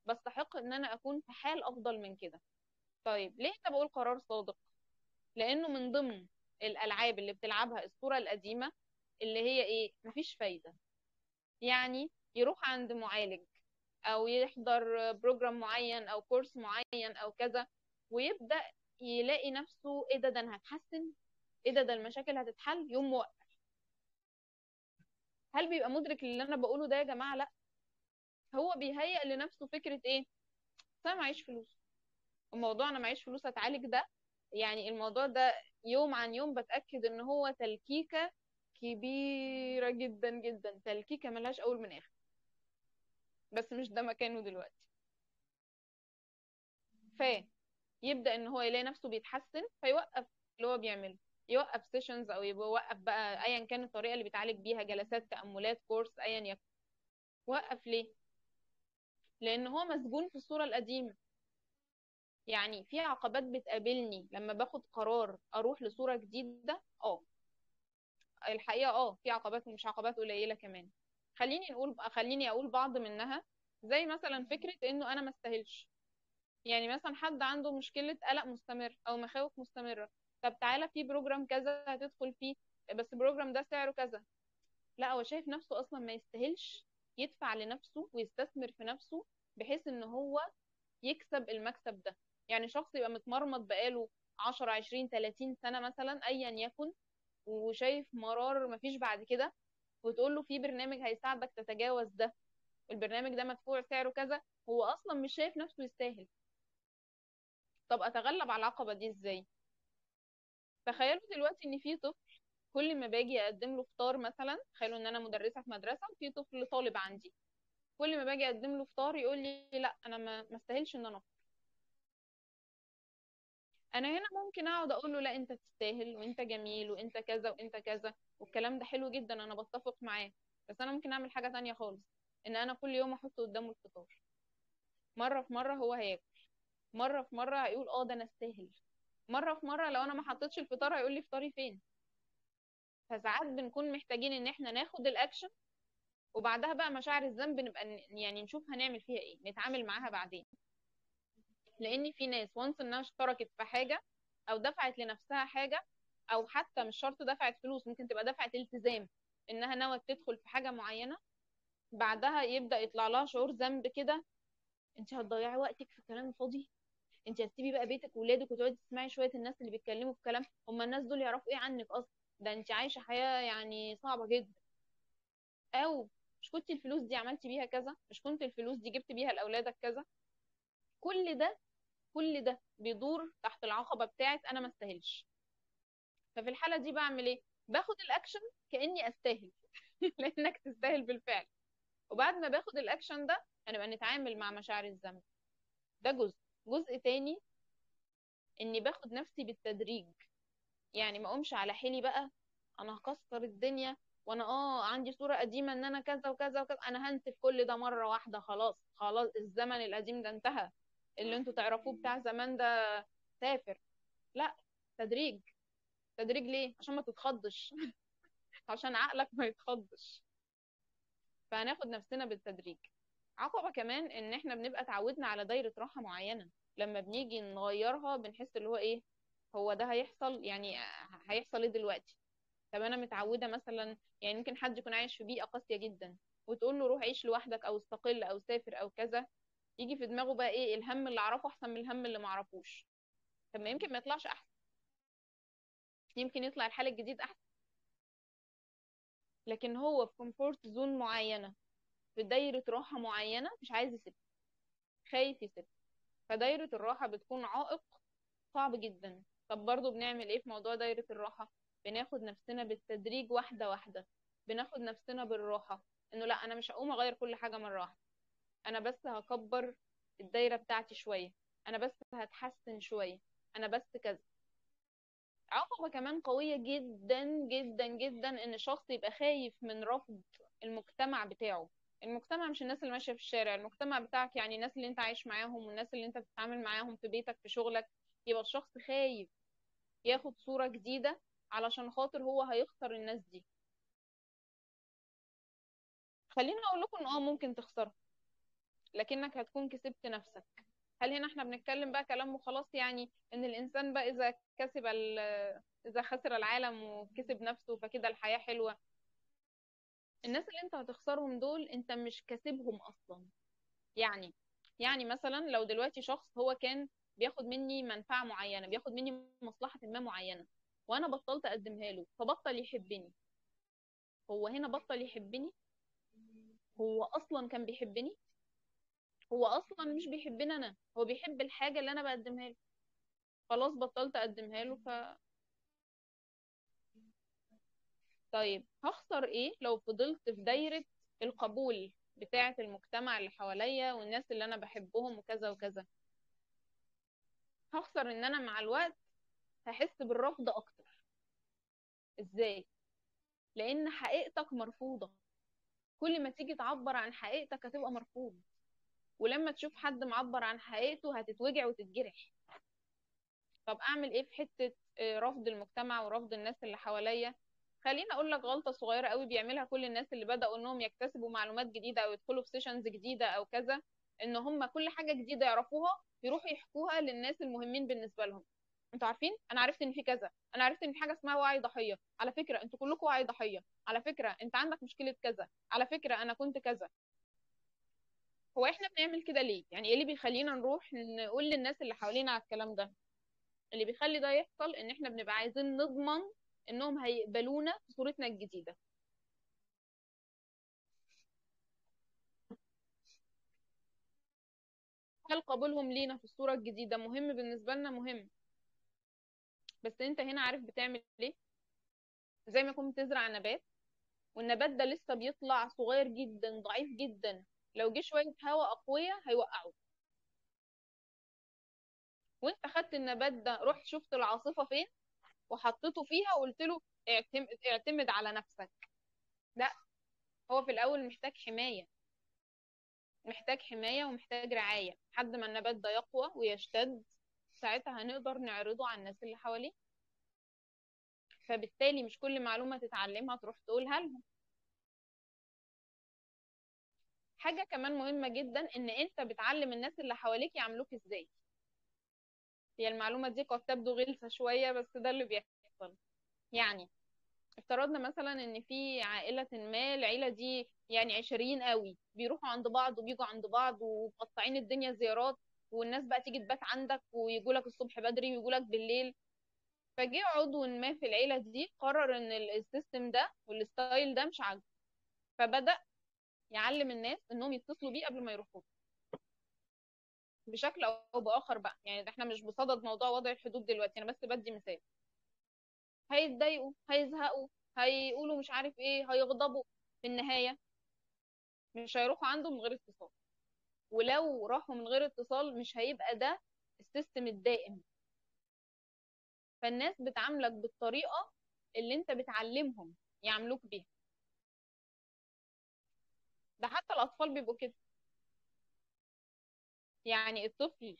بستحق ان انا اكون في حال افضل من كده. طيب ليه انا بقول قرار صادق؟ لانه من ضمن الالعاب اللي بتلعبها الصورة القديمة اللي هي ايه، مفيش فايدة. يعني يروح عند معالج او يحضر بروجرام معين او كورس معين او كذا، ويبدأ يلاقي نفسه ايه ده انا هتحسن، ايه ده المشاكل هتتحل، يوم موقف. هل بيبقى مدرك اللي انا بقوله ده يا جماعة؟ لا، هو بيهيئ لنفسه فكرة ايه، بس انا معيش فلوس. الموضوع انا معيش فلوس اتعالج ده، يعني الموضوع ده يوم عن يوم بتأكد ان هو تلكيكة كبيرة جدا جدا، تلكيكة ملهاش اول من اخر. بس مش ده مكانه دلوقتي. فيبدأ ان هو يلاقي نفسه بيتحسن فيوقف اللي هو بيعمله، يوقف سيشنز او يوقف بقى ايا كان الطريقة اللي بيتعالج بيها، جلسات، تأملات، كورس، ايا يكن. وقف ليه؟ لان هو مسجون في الصورة القديمة. يعني في عقبات بتقابلني لما باخد قرار اروح لصورة جديدة. الحقيقة في عقبات ومش عقبات قليلة كمان. خليني اقول بعض منها. زي مثلا فكرة انه انا ما استاهلش. يعني مثلا حد عنده مشكلة قلق مستمر او مخاوف مستمرة، طب تعالى في بروجرام كذا هتدخل فيه، بس البروجرام ده سعره كذا. لا، هو شايف نفسه اصلا ما يستاهلش يدفع لنفسه ويستثمر في نفسه بحيث ان هو يكسب المكسب ده. يعني شخص يبقى متمرمط بقاله 10 20 30 سنة مثلا ايا يكن، وشايف مرار مفيش بعد كده، وتقول له في برنامج هيساعدك تتجاوز ده، البرنامج ده مدفوع سعره كذا، هو اصلا مش شايف نفسه يستاهل. طب اتغلب على العقبة دي ازاي؟ تخيلوا دلوقتي ان في طفل كل ما باجي اقدم له فطار مثلا، تخيلوا ان انا مدرسة في مدرسة وفي طفل طالب عندي، كل ما باجي اقدم له فطار يقول لي لا انا ما استاهلش ان انا افطر. انا هنا ممكن اقعد اقول له لا انت تستاهل وانت جميل وانت كذا وانت كذا، والكلام ده حلو جدا انا بتفق معاه. بس انا ممكن اعمل حاجة تانية خالص، ان انا كل يوم احط قدامه الفطار. مرة في مرة هو هياكل، مرة في مرة هيقول ده انا استاهل، مرة في مرة لو انا ما حطيتش الفطار هيقول لي فطاري فين. فساعات بنكون محتاجين ان احنا ناخد الاكشن، وبعدها بقى مشاعر الذنب نبقى يعني نشوف هنعمل فيها ايه، نتعامل معاها بعدين. لان في ناس وانس انها اشتركت في حاجة او دفعت لنفسها حاجة، او حتى مش شرط دفعت فلوس، ممكن تبقى دفعت التزام انها ناوية تدخل في حاجة معينة، بعدها يبدأ يطلع لها شعور ذنب كده. انت هتضيعي وقتك في كلام فاضي، انت هتسيبي بقى بيتك وولادك وتقعدي تسمعي شويه الناس اللي بيتكلموا في كلام، هم الناس دول يعرفوا ايه عنك اصلا؟ ده انت عايشه حياه يعني صعبه جدا. او مش كنت الفلوس دي عملتي بيها كذا، مش كنت الفلوس دي جبت بيها لاولادك كذا. كل ده بيدور تحت العقبه بتاعت انا ما استاهلش. ففي الحاله دي بعمل ايه؟ باخد الاكشن كاني استاهل لانك تستاهل بالفعل. وبعد ما باخد الاكشن ده هنبقى نتعامل مع مشاعر الذنب. ده جزء تاني، اني باخد نفسي بالتدريج. يعني ما اقومش على حيلي بقى، انا هكسر الدنيا، وانا عندي صورة قديمة ان انا كذا وكذا وكذا، انا هنسف كل ده مرة واحدة، خلاص خلاص الزمن القديم ده انتهى، اللي انتوا تعرفوه بتاع زمان ده سافر. لا، تدريج. تدريج ليه؟ عشان ما تتخضش عشان عقلك ما يتخضش. فهناخد نفسنا بالتدريج. عقبة كمان ان احنا بنبقى اتعودنا على دايرة راحة معينة، لما بنيجي نغيرها بنحس اللي هو ايه، هو ده هيحصل يعني، هيحصل ايه دلوقتي؟ طب انا متعوده مثلا، يعني ممكن حد يكون عايش في بيئه قاسيه جدا وتقول له روح عيش لوحدك او استقل او سافر او كذا، يجي في دماغه بقى ايه، الهم اللي اعرفه احسن من الهم اللي ما اعرفوش. طب ما يمكن ما يطلعش احسن، يمكن يطلع الحال الجديد احسن. لكن هو في كومفورت زون معينه، في دايره راحه معينه، مش عايز يسيبها، خايف يسيبها. فدايره الراحه بتكون عائق صعب جدا. طب برضو بنعمل ايه في موضوع دايره الراحه؟ بناخد نفسنا بالتدريج، واحده واحده. بناخد نفسنا بالراحه، انه لا، انا مش هقوم اغير كل حاجه مره واحده. انا بس هكبر الدايره بتاعتي شويه، انا بس هتحسن شويه، انا بس كذا. عقبة كمان قوية جدا جدا جدا ان شخص يبقى خايف من رفض المجتمع بتاعه. المجتمع مش الناس اللي ماشية في الشارع، المجتمع بتاعك يعني الناس اللي انت عايش معاهم، والناس اللي انت بتتعامل معاهم في بيتك، في شغلك. يبقى الشخص خايف ياخد صورة جديدة علشان خاطر هو هيخسر الناس دي. خليني اقول لكم ان ممكن تخسرها، لكنك هتكون كسبت نفسك. هل هنا احنا بنتكلم بقى كلام وخلاص، يعني ان الانسان بقى اذا خسر العالم وكسب نفسه فكده الحياة حلوة؟ الناس اللي انت هتخسرهم دول انت مش كاسبهم اصلا. يعني يعني مثلا لو دلوقتي شخص هو كان بياخد مني منفعة معينة، بياخد مني مصلحة ما معينة، وانا بطلت اقدمها له فبطل يحبني. هو هنا بطل يحبني؟ هو اصلا كان بيحبني؟ هو اصلا مش بيحبني انا، هو بيحب الحاجة اللي انا بقدمها له. خلاص بطلت اقدمها له. طيب هخسر ايه لو فضلت في دايرة القبول بتاعة المجتمع اللي حواليا والناس اللي انا بحبهم وكذا وكذا؟ هخسر ان انا مع الوقت هحس بالرفض اكتر. ازاي؟ لان حقيقتك مرفوضة. كل ما تيجي تعبر عن حقيقتك هتبقى مرفوض. ولما تشوف حد معبر عن حقيقته هتتوجع وتتجرح. طب اعمل ايه في حتة رفض المجتمع ورفض الناس اللي حواليا؟ خليني اقول لك غلطة صغيرة قوي بيعملها كل الناس اللي بدأوا انهم يكتسبوا معلومات جديدة او يدخلوا في سيشنز جديدة او كذا. ان هم كل حاجة جديدة يعرفوها يروحوا يحكوها للناس المهمين بالنسبة لهم. انتوا عارفين انا عرفت ان في كذا، انا عرفت ان في حاجة اسمها وعي ضحية، على فكرة انتوا كلكم وعي ضحية، على فكرة انت عندك مشكلة كذا، على فكرة انا كنت كذا. هو احنا بنعمل كده ليه؟ يعني ايه اللي بيخلينا نروح نقول للناس اللي حوالينا على الكلام ده؟ اللي بيخلي ده يحصل ان احنا بنبقى عايزين نضمن انهم هيقبلونا في صورتنا الجديدة. هل قبولهم لينا في الصورة الجديدة مهم بالنسبة لنا؟ مهم. بس انت هنا عارف بتعمل ايه؟ زي ما كنت بتزرع نبات، والنبات ده لسه بيطلع صغير جدا ضعيف جدا، لو جه شوية هواء أقوياء هيوقعه. وانت خدت النبات ده رحت شفت العاصفة فين وحطيته فيها وقلت له اعتمد على نفسك. لا، هو في الأول محتاج حماية، محتاج حماية ومحتاج رعاية لحد ما النبات ده يقوى ويشتد. ساعتها هنقدر نعرضه على الناس اللي حواليه. فبالتالي مش كل معلومة تتعلمها تروح تقولها لهم. حاجة كمان مهمة جدا ان انت بتعلم الناس اللي حواليك يعملوك ازاي. هي المعلومة دي قد تبدو غلسة شوية بس ده اللي بيحصل. يعني افترضنا مثلا ان في عائلة ما، العيلة دي يعني عشرين قوي بيروحوا عند بعض وبيجوا عند بعض ومقطعين الدنيا زيارات، والناس بقى تيجي تبات عندك ويجوا لك الصبح بدري ويجوا لك بالليل. فجه عضو ما في العيلة دي قرر ان السيستم ده والستايل ده مش عاجبه، فبدأ يعلم الناس انهم يتصلوا بيه قبل ما يروحوا بشكل او باخر بقى. يعني ده احنا مش بصدد موضوع وضع الحدود دلوقتي، انا بس بدي مثال. هيتضايقوا، هيزهقوا، هيقولوا مش عارف ايه، هيغضبوا، في النهاية مش هيروحوا عنده من غير اتصال. ولو راحوا من غير اتصال مش هيبقى ده السيستم الدائم. فالناس بتعاملك بالطريقة اللي انت بتعلمهم يعملوك بيها. ده حتى الأطفال بيبقوا كده. يعني الطفل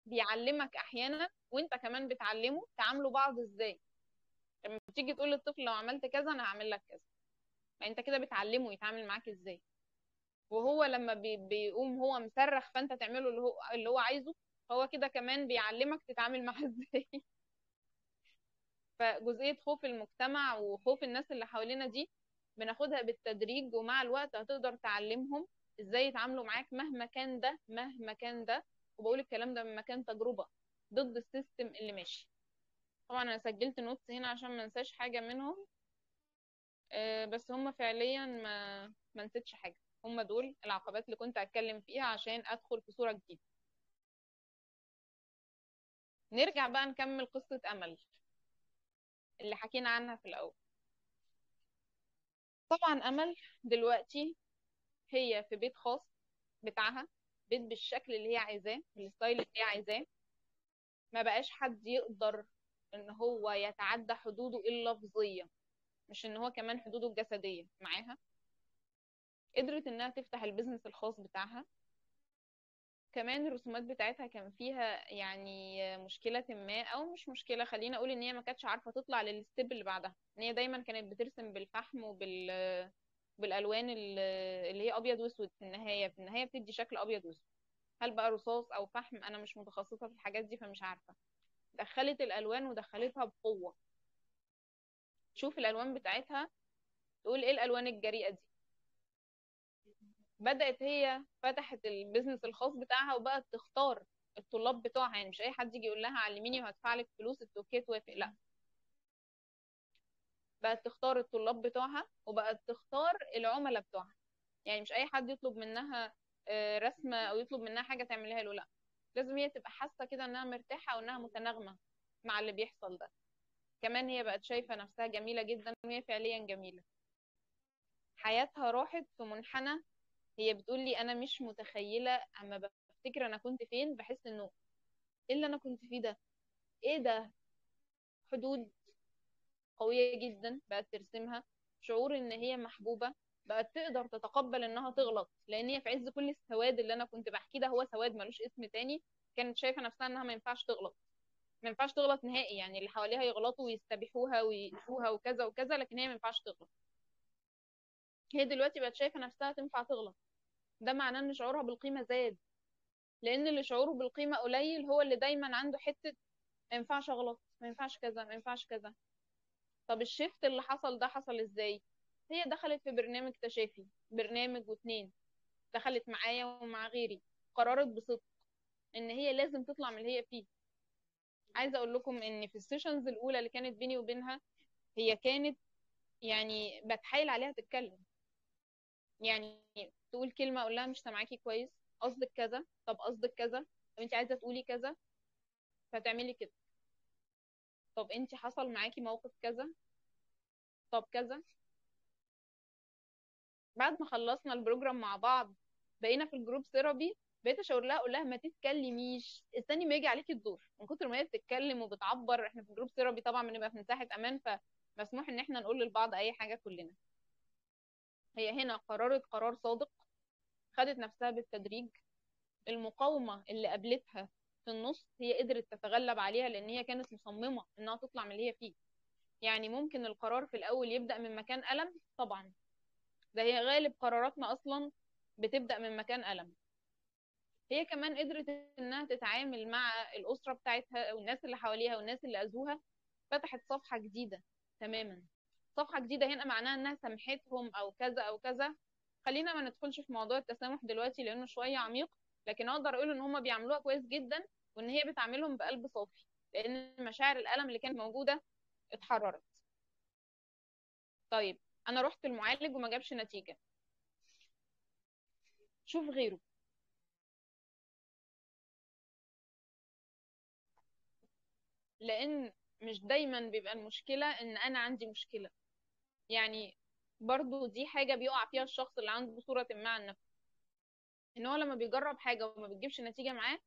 بيعلمك أحيانا وانت كمان بتعلمه تعاملوا بعض ازاي. لما تيجي تقول للطفل لو عملت كذا انا هعمل لك كذا، ما انت كده بتعلمه يتعامل معاك ازاي. وهو لما بيقوم هو مصرخ فانت تعمله اللي هو عايزه، هو كده كمان بيعلمك تتعامل معاه ازاي. فجزئية خوف المجتمع وخوف الناس اللي حوالينا دي بناخدها بالتدريج، ومع الوقت هتقدر تعلمهم ازاي يتعاملوا معاك مهما كان ده. وبقول الكلام ده من مكان تجربة ضد السيستم اللي ماشي. طبعا انا سجلت نوتس هنا عشان ما انساش حاجة منهم. بس هم فعليا ما نسيتش حاجة. هم دول العقبات اللي كنت اتكلم فيها عشان ادخل في صورة جديدة. نرجع بقى نكمل قصة امل اللي حكينا عنها في الاول. طبعا امل دلوقتي هي في بيت خاص بتاعها، بيت بالشكل اللي هي عايزاه، بالستايل اللي هي عايزاه. ما بقاش حد يقدر ان هو يتعدى حدوده اللفظية، مش ان هو كمان حدوده الجسدية معاها. قدرت انها تفتح البيزنس الخاص بتاعها. كمان الرسومات بتاعتها كان فيها يعني مشكلة ما او مش مشكلة، خلينا اقول ان هي ما كانتش عارفة تطلع للستيب اللي بعدها. ان هي دايما كانت بترسم بالفحم بالالوان اللي هي ابيض واسود. في النهاية بتدي شكل ابيض واسود. هل بقى رصاص او فحم، انا مش متخصصة في الحاجات دي فمش عارفة. دخلت الالوان ودخلتها بقوة. شوف الالوان بتاعتها، تقول ايه الالوان الجريئة دي. بدأت هي فتحت البيزنس الخاص بتاعها وبقت تختار الطلاب بتوعها. يعني مش اي حد يجي يقول لها علميني وهدفع لك فلوس انت اوكي توافق، لا. بقت تختار الطلاب بتوعها وبقت تختار العملاء بتوعها. يعني مش اي حد يطلب منها رسمة او يطلب منها حاجة تعملها له، لا. لازم هي تبقى حاسة كده انها مرتاحة وانها متناغمة مع اللي بيحصل ده. كمان هي بقت شايفة نفسها جميلة جدا وهي فعليا جميلة. حياتها راحت في منحنى. هي بتقول لي انا مش متخيلة، اما بفتكر انا كنت فين بحس انه ايه اللي انا كنت فيه ده. ايه ده. حدود قوية جدا بقت ترسمها. شعور ان هي محبوبة. بقت تقدر تتقبل انها تغلط، لان هي في عز كل السواد اللي انا كنت بحكيه ده هو سواد ملوش اسم تاني. كانت شايفة نفسها انها ما ينفعش تغلط. ما ينفعش تغلط نهائي. يعني اللي حواليها يغلطوا ويستبيحوها ويأذوها وكذا وكذا، لكن هي ما ينفعش تغلط. هي دلوقتي بقت شايفة نفسها تنفع تغلط. ده معناه ان شعورها بالقيمة زاد. لان اللي شعوره بالقيمة قليل هو اللي دايما عنده حتة ما ينفعش اغلط، ما ينفعش كذا، ما ينفعش كذا. طب الشيفت اللي حصل ده حصل ازاي؟ هي دخلت في برنامج تشافي، برنامج واتنين. دخلت معايا ومع غيري. قررت بصدق ان هي لازم تطلع من اللي هي فيه. عايزه اقول لكم ان في السيشنز الاولى اللي كانت بيني وبينها، هي كانت يعني بتحايل عليها تتكلم. يعني تقول كلمه اقول لها مش سامعاكي كويس، قصدك كذا، طب قصدك كذا، طب انت عايزه تقولي كذا فتعملي كده، طب انت حصل معاكي موقف كذا، طب كذا. بعد ما خلصنا البروجرام مع بعض بقينا في الجروب ثيرابي. بقيت اشاور لها اقول لها ما تتكلميش، استني ما يجي عليكي الدور. من كتر ما هي بتتكلم وبتعبر، احنا في الجروب ثيرابي طبعا بنبقى في مساحه امان، فمسموح ان احنا نقول لبعض اي حاجه كلنا. هي هنا قررت قرار صادق. خدت نفسها بالتدريج. المقاومه اللي قابلتها في النص هي قدرت تتغلب عليها، لان هي كانت مصممه انها تطلع من اللي هي فيه. يعني ممكن القرار في الاول يبدا من مكان الم طبعا. ده هي غالب قراراتنا اصلا بتبدا من مكان الم. هي كمان قدرت انها تتعامل مع الاسره بتاعتها والناس اللي حواليها والناس اللي اذوها. فتحت صفحه جديده تماما. صفحه جديده هنا معناها انها سامحتهم او كذا او كذا. خلينا ما ندخلش في موضوع التسامح دلوقتي لانه شويه عميق. لكن اقدر اقول ان هم بيعملوها كويس جدا، وان هي بتعاملهم بقلب صافي، لان مشاعر الالم اللي كانت موجوده اتحررت. طيب، انا رحت المعالج وما جابش نتيجه. شوف غيره. لان مش دايما بيبقى المشكله ان انا عندي مشكله. يعني برضو دي حاجة بيقع فيها الشخص اللي عنده صورة ما عن نفسه. ان هو لما بيجرب حاجة وما بتجيبش نتيجة معاه،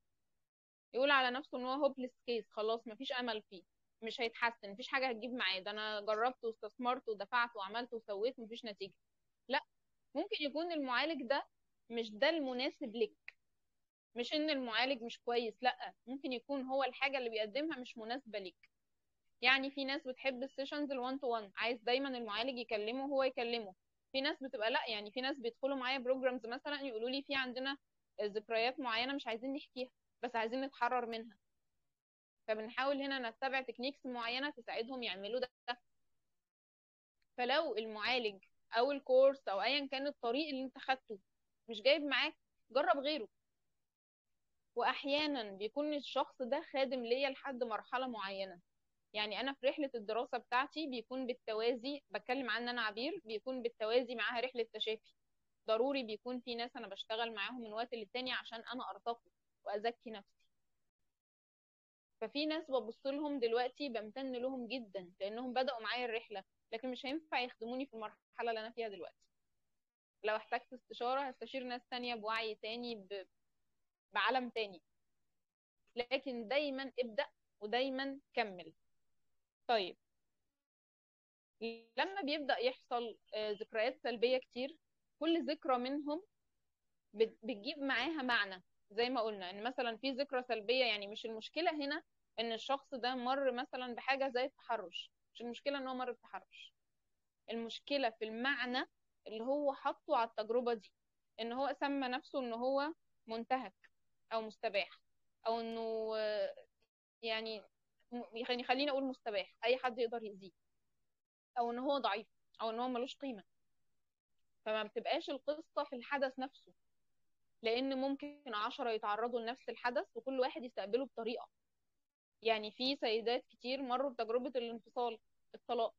يقول على نفسه ان هو هوبليس كيس، خلاص مفيش امل فيه، مش هيتحسن، مفيش حاجة هتجيب معاه، ده انا جربت واستثمرت ودفعت وعملت وسويت مفيش نتيجة. لا. ممكن يكون المعالج ده مش ده المناسب لك. مش ان المعالج مش كويس، لا، ممكن يكون هو الحاجة اللي بيقدمها مش مناسبة ليك. يعني في ناس بتحب السيشنز الوان تو وان، عايز دايما المعالج يكلمه وهو يكلمه. في ناس بتبقى لا، يعني في ناس بيدخلوا معايا بروجرامز مثلا يقولوا لي في عندنا ذكريات معينه مش عايزين نحكيها، بس عايزين نتحرر منها. فبنحاول هنا نتبع تكنيكس معينه تساعدهم يعملوا ده. فلو المعالج او الكورس او ايا كان الطريق اللي انت خدته مش جايب معاك، جرب غيره. واحيانا بيكون الشخص ده خادم ليا لحد مرحله معينه. يعني انا في رحله الدراسه بتاعتي بيكون بالتوازي، بتكلم عن ان انا عبير، بيكون بالتوازي معاها رحله تشافي. ضروري بيكون في ناس انا بشتغل معاهم من وقت للتاني عشان انا ارتقي وازكي نفسي. ففي ناس ببص لهم دلوقتي بمتن لهم جدا لانهم بدأوا معايا الرحله، لكن مش هينفع يخدموني في المرحله اللي انا فيها دلوقتي. لو احتجت استشاره هستشير ناس تانية بوعي تاني، بعالم تاني. لكن دايما ابدأ ودايما كمل. طيب، لما بيبدأ يحصل ذكريات سلبية كتير، كل ذكرى منهم بتجيب معاها معنى. زي ما قلنا ان مثلا في ذكرى سلبية، يعني مش المشكلة هنا ان الشخص ده مر مثلا بحاجة زي التحرش، مش المشكلة ان هو مر بتحرش. المشكلة في المعنى اللي هو حطه على التجربة دي، ان هو سمى نفسه ان هو منتهك او مستباح، او انه يعني يعني خليني اقول مستباح، اي حد يقدر يأذيه، او ان هو ضعيف، او ان هو ملوش قيمة. فما بتبقاش القصة في الحدث نفسه، لان ممكن 10 يتعرضوا لنفس الحدث وكل واحد يستقبله بطريقة. يعني في سيدات كتير مروا بتجربة الانفصال، الطلاق،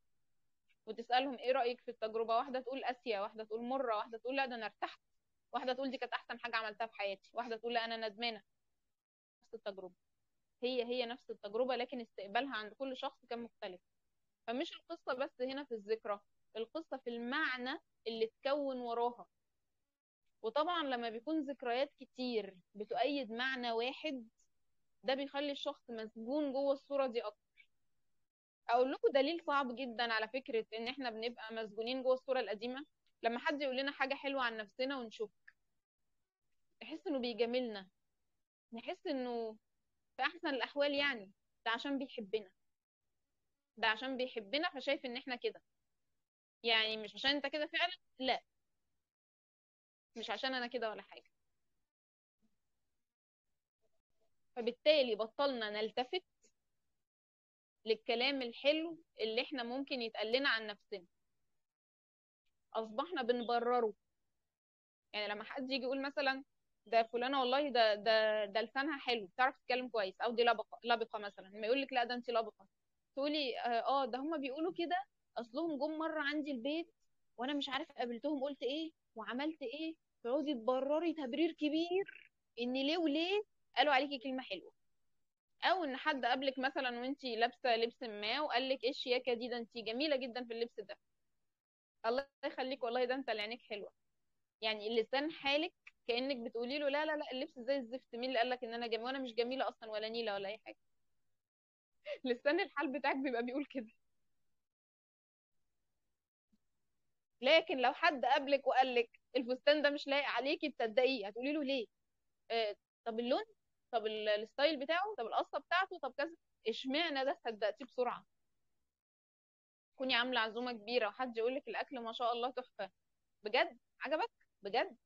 وتسألهم ايه رأيك في التجربة، واحدة تقول قاسية، واحدة تقول مرة، واحدة تقول لا ده انا ارتحت، واحدة تقول دي كانت احسن حاجة عملتها في حياتي، واحدة تقول لا انا ندمانة. نفس التجربة، هي نفس التجربة، لكن استقبالها عند كل شخص كان مختلف. فمش القصة بس هنا في الذكرى، القصة في المعنى اللي اتكون وراها. وطبعا لما بيكون ذكريات كتير بتؤيد معنى واحد، ده بيخلي الشخص مسجون جوه الصورة دي اكتر. اقول لكم دليل صعب جدا على فكرة ان احنا بنبقى مسجونين جوه الصورة القديمة. لما حد يقول لنا حاجة حلوة عن نفسنا ونشوف، نحس انه بيجاملنا، نحس انه في احسن الاحوال يعني ده عشان بيحبنا، ده عشان بيحبنا فشايف ان احنا كده. يعني مش عشان انت كده فعلا، لا، مش عشان انا كده ولا حاجة. فبالتالي بطلنا نلتفت للكلام الحلو اللي احنا ممكن يتقال لنا عن نفسنا، اصبحنا بنبرره. يعني لما حد يجي يقول مثلا ده فلانه والله ده لسانها حلو، بتعرف تتكلم كويس، او دي لبقه مثلا، لما يقول لك لا ده انت لبقه، تقولي ده هم بيقولوا كده، اصلهم جم مره عندي البيت وانا مش عارف قابلتهم قلت ايه وعملت ايه، تقعدي تبرري تبرير كبير ان ليه وليه قالوا عليكي كلمه حلوه. او ان حد قابلك مثلا وانتي لابسه لبس ما وقال لك ايه الشياكه دي، ده انتي جميله جدا في اللبس ده، الله يخليك والله ده انت اللي عينيك حلوه. يعني اللسان حالك كانك بتقولي له لا لا لا اللبس زي الزفت، مين اللي قال لك ان انا جميله وانا مش جميله اصلا ولا نيله ولا اي حاجه. لسان الحال بتاعك بيبقى بيقول كده. لكن لو حد قابلك وقال لك الفستان ده مش لايق عليكي تصدقيه، هتقولي له ليه؟ آه طب اللون، طب الستايل بتاعه، طب القصه بتاعته، طب كذا. اشمعنى ده صدقتيه بسرعه؟ تكوني عامله عزومه كبيره وحد يقول لك الاكل ما شاء الله تحفه، بجد عجبك؟ بجد.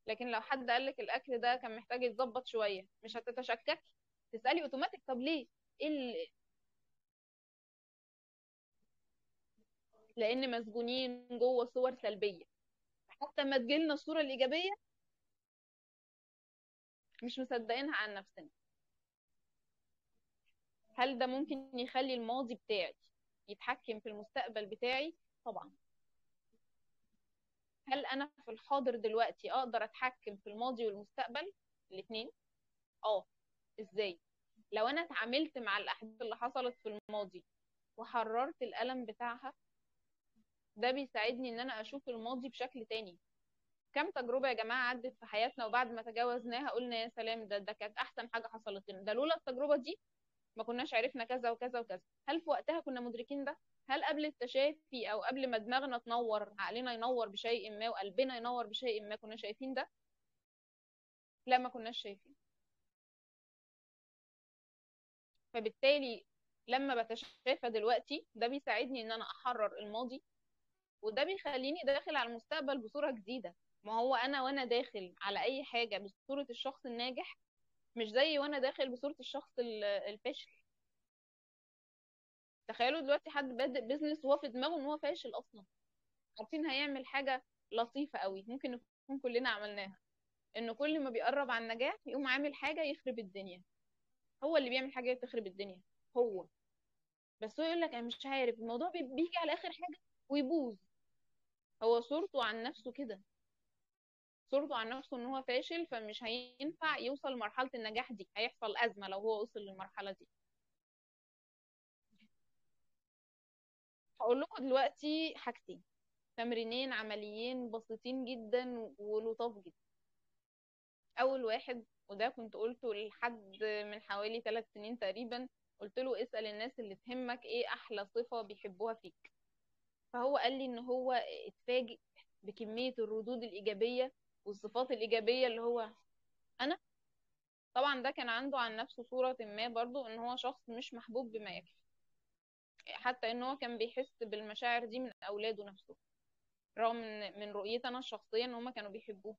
لكن لو حد قال لك الاكل ده كان محتاج يتظبط شويه، مش هتتشككي، تسالي اوتوماتيك طب ليه؟ ايه لان مسجونين جوه صور سلبيه، حتى ما تجيلنا الصوره الايجابيه مش مصدقينها عن نفسنا. هل ده ممكن يخلي الماضي بتاعي يتحكم في المستقبل بتاعي؟ طبعا. هل انا في الحاضر دلوقتي اقدر اتحكم في الماضي والمستقبل الاثنين؟ اه. ازاي؟ لو انا اتعاملت مع الاحداث اللي حصلت في الماضي وحررت الالم بتاعها، ده بيساعدني ان انا اشوف الماضي بشكل تاني. كم تجربة يا جماعة عدت في حياتنا وبعد ما تجاوزناها قلنا يا سلام، ده كانت أحسن حاجة حصلت لنا، ده لولا التجربة دي ما كناش عرفنا كذا وكذا وكذا. هل في وقتها كنا مدركين ده؟ هل قبل التشافي أو قبل ما دماغنا تنور، عقلنا ينور بشيء ما وقلبنا ينور بشيء ما، كنا شايفين ده؟ لا، ما كناش شايفين. فبالتالي لما بتشافى دلوقتي ده بيساعدني إن أنا أحرر الماضي، وده بيخليني داخل على المستقبل بصورة جديدة. ما هو أنا وأنا داخل على أي حاجة بصورة الشخص الناجح مش زي وانا داخل بصورة الشخص الفاشل. تخيلوا دلوقتي حد بادئ بيزنس وهو في دماغه ان هو فاشل اصلا. عارفين هيعمل حاجة لطيفة قوي، ممكن نكون كلنا عملناها، انه كل ما بيقرب عن النجاح يقوم عامل حاجه يخرب الدنيا. هو اللي بيعمل حاجه تخرب الدنيا هو. بس هو يقول لك انا مش عارف، الموضوع بيجي على اخر حاجه ويبوظ. هو صورته عن نفسه كده، صورته عن نفسه ان هو فاشل، فمش هينفع يوصل لمرحله النجاح دي، هيحصل ازمه لو هو وصل للمرحله دي. هقول لكم دلوقتي حاجتين، تمرينين عمليين بسيطين جدا ولطاف جدا. اول واحد، وده كنت قلته لحد من حوالي 3 سنين تقريبا، قلت له اسأل الناس اللي تهمك ايه احلى صفة بيحبوها فيك. فهو قال لي ان هو اتفاجئ بكمية الردود الإيجابية والصفات الإيجابية اللي هو انا. طبعا ده كان عنده عن نفسه صورة ما برضو ان هو شخص مش محبوب بما يكفي، حتى ان هو كان بيحس بالمشاعر دي من اولاده نفسه، رغم من رؤيتي انا الشخصية ان هما كانوا بيحبوه.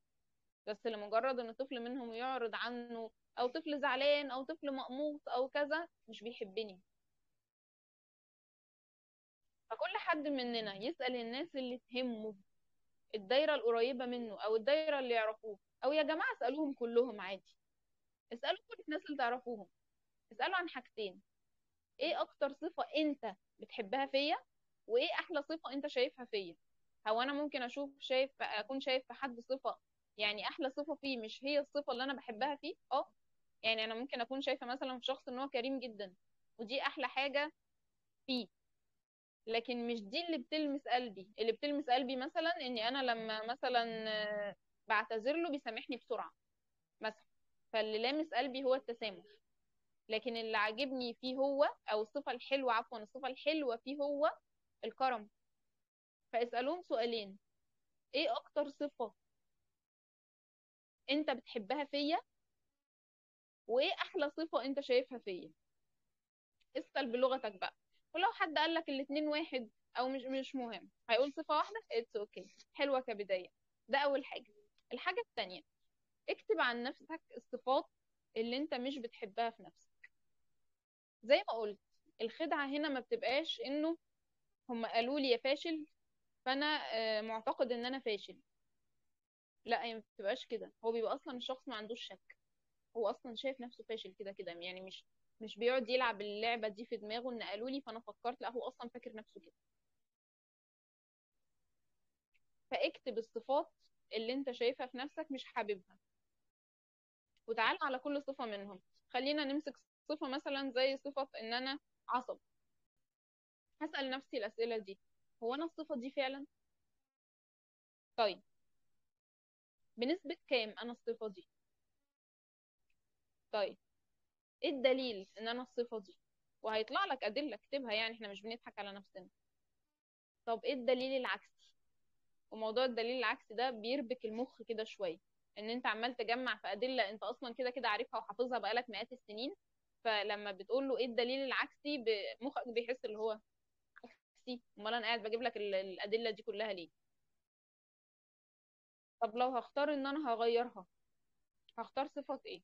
بس لمجرد ان طفل منهم يعرض عنه، او طفل زعلان او طفل مقموط او كذا، مش بيحبني. فكل حد مننا يسأل الناس اللي تهمه، الدايرة القريبة منه او الدايرة اللي يعرفوه، او يا جماعة اسألوهم كلهم عادي، اسألوا كل الناس اللي تعرفوهم، اسألوا عن حاجتين: ايه اكتر صفة انت بتحبها فيا، وايه احلى صفة انت شايفها فيا. هو انا ممكن اكون شايف في حد صفة، يعني احلى صفة فيه مش هي الصفة اللي انا بحبها فيه. يعني انا ممكن اكون شايفة مثلا في شخص ان هو كريم جدا، ودي احلى حاجة فيه، لكن مش دي اللي بتلمس قلبي. اللي بتلمس قلبي مثلا اني انا لما مثلا بعتذر له بيسامحني بسرعة مثلا، فاللي لامس قلبي هو التسامح. لكن اللي عاجبني فيه هو، او الصفة الحلوة، عفوا الصفة الحلوة فيه هو الكرم. فاسألهم سؤالين: ايه اكتر صفة انت بتحبها فيا، وايه احلى صفة انت شايفها فيا. اسأل بلغتك بقى. ولو حد قال لك الاتنين واحد، او مش مهم، هيقول صفة واحدة، اتس اوكي، حلوة كبداية. ده اول حاجة. الحاجة التانية، اكتب عن نفسك الصفات اللي انت مش بتحبها في نفسك. زي ما قلت، الخدعة هنا ما بتبقاش انه هم قالوا لي يا فاشل فانا معتقد ان انا فاشل. لا، هي ما بتبقاش كده. هو بيبقى اصلا الشخص ما عندوش شك، هو اصلا شايف نفسه فاشل كده كده، يعني مش بيقعد يلعب اللعبة دي في دماغه ان قالوا لي فانا فكرت، لا هو اصلا فاكر نفسه كده. فاكتب الصفات اللي انت شايفها في نفسك مش حاببها، وتعال على كل صفة منهم. خلينا نمسك صفة مثلا زي صفة ان انا عصبي. هسأل نفسي الأسئلة دي: هو انا الصفة دي فعلا؟ طيب، بنسبة كام انا الصفة دي؟ طيب، ايه الدليل ان انا الصفة دي؟ وهيطلع لك أدلة، اكتبها، يعني احنا مش بنضحك على نفسنا. طب ايه الدليل العكسي؟ وموضوع الدليل العكسي ده بيربك المخ كده شويه، ان انت عمال تجمع في ادله انت اصلا كده كده عارفها وحافظها بقالك مئات السنين. فلما بتقول له ايه الدليل العكسي، مخك بيحس اللي هو عكسي، امال انا قاعد بجيب لك الادله دي كلها ليه؟ طب لو هختار ان انا هغيرها، هختار صفه ايه؟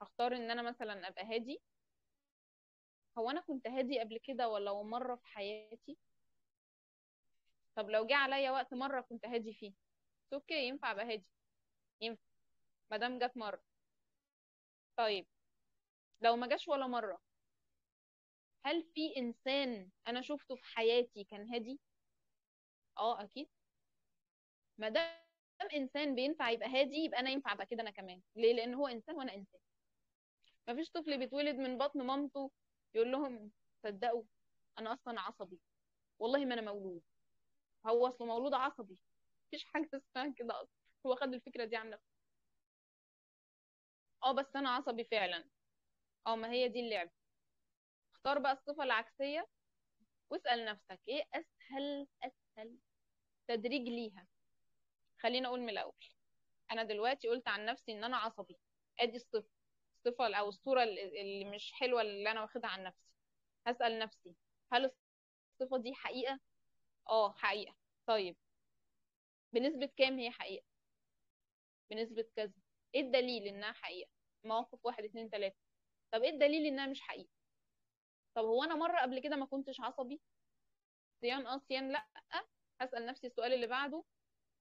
هختار ان انا مثلا ابقى هادي. هو انا كنت هادي قبل كده ولا مره في حياتي؟ طب لو جه عليا وقت مره كنت هادي فيه، اوكي، ينفع ابقى هادي، ينفع، ما دام جت مره. طيب، لو ما جاش ولا مره، هل في انسان انا شفته في حياتي كان هادي؟ اه اكيد. ما دام انسان بينفع يبقى هادي، يبقى انا ينفع ابقى كده انا كمان. ليه؟ لان هو انسان وانا انسان. ما فيش طفل بيتولد من بطن مامته يقول لهم صدقوا انا اصلا عصبي، والله ما انا مولود، هو اصله مولود عصبي. مفيش حاجه اسمها كده اصلا، هو خد الفكره دي عن نفسه. اه بس انا عصبي فعلا. اه، ما هي دي اللعبه. اختار بقى الصفه العكسيه، واسال نفسك ايه اسهل تدريج ليها. خلينا اقول من الاول. انا دلوقتي قلت عن نفسي ان انا عصبي، ادي الصفه او الصوره اللي مش حلوه اللي انا واخدها عن نفسي. هسأل نفسي: هل الصفه دي حقيقه؟ اه حقيقه. طيب، بنسبه كام هي حقيقه؟ بنسبه كذا. ايه الدليل انها حقيقه؟ مواقف واحد اتنين تلاته. طب ايه الدليل انها مش حقيقه؟ طب هو انا مره قبل كده ما كنتش عصبي؟ صيان اه، صيان لا. هسأل نفسي السؤال اللي بعده: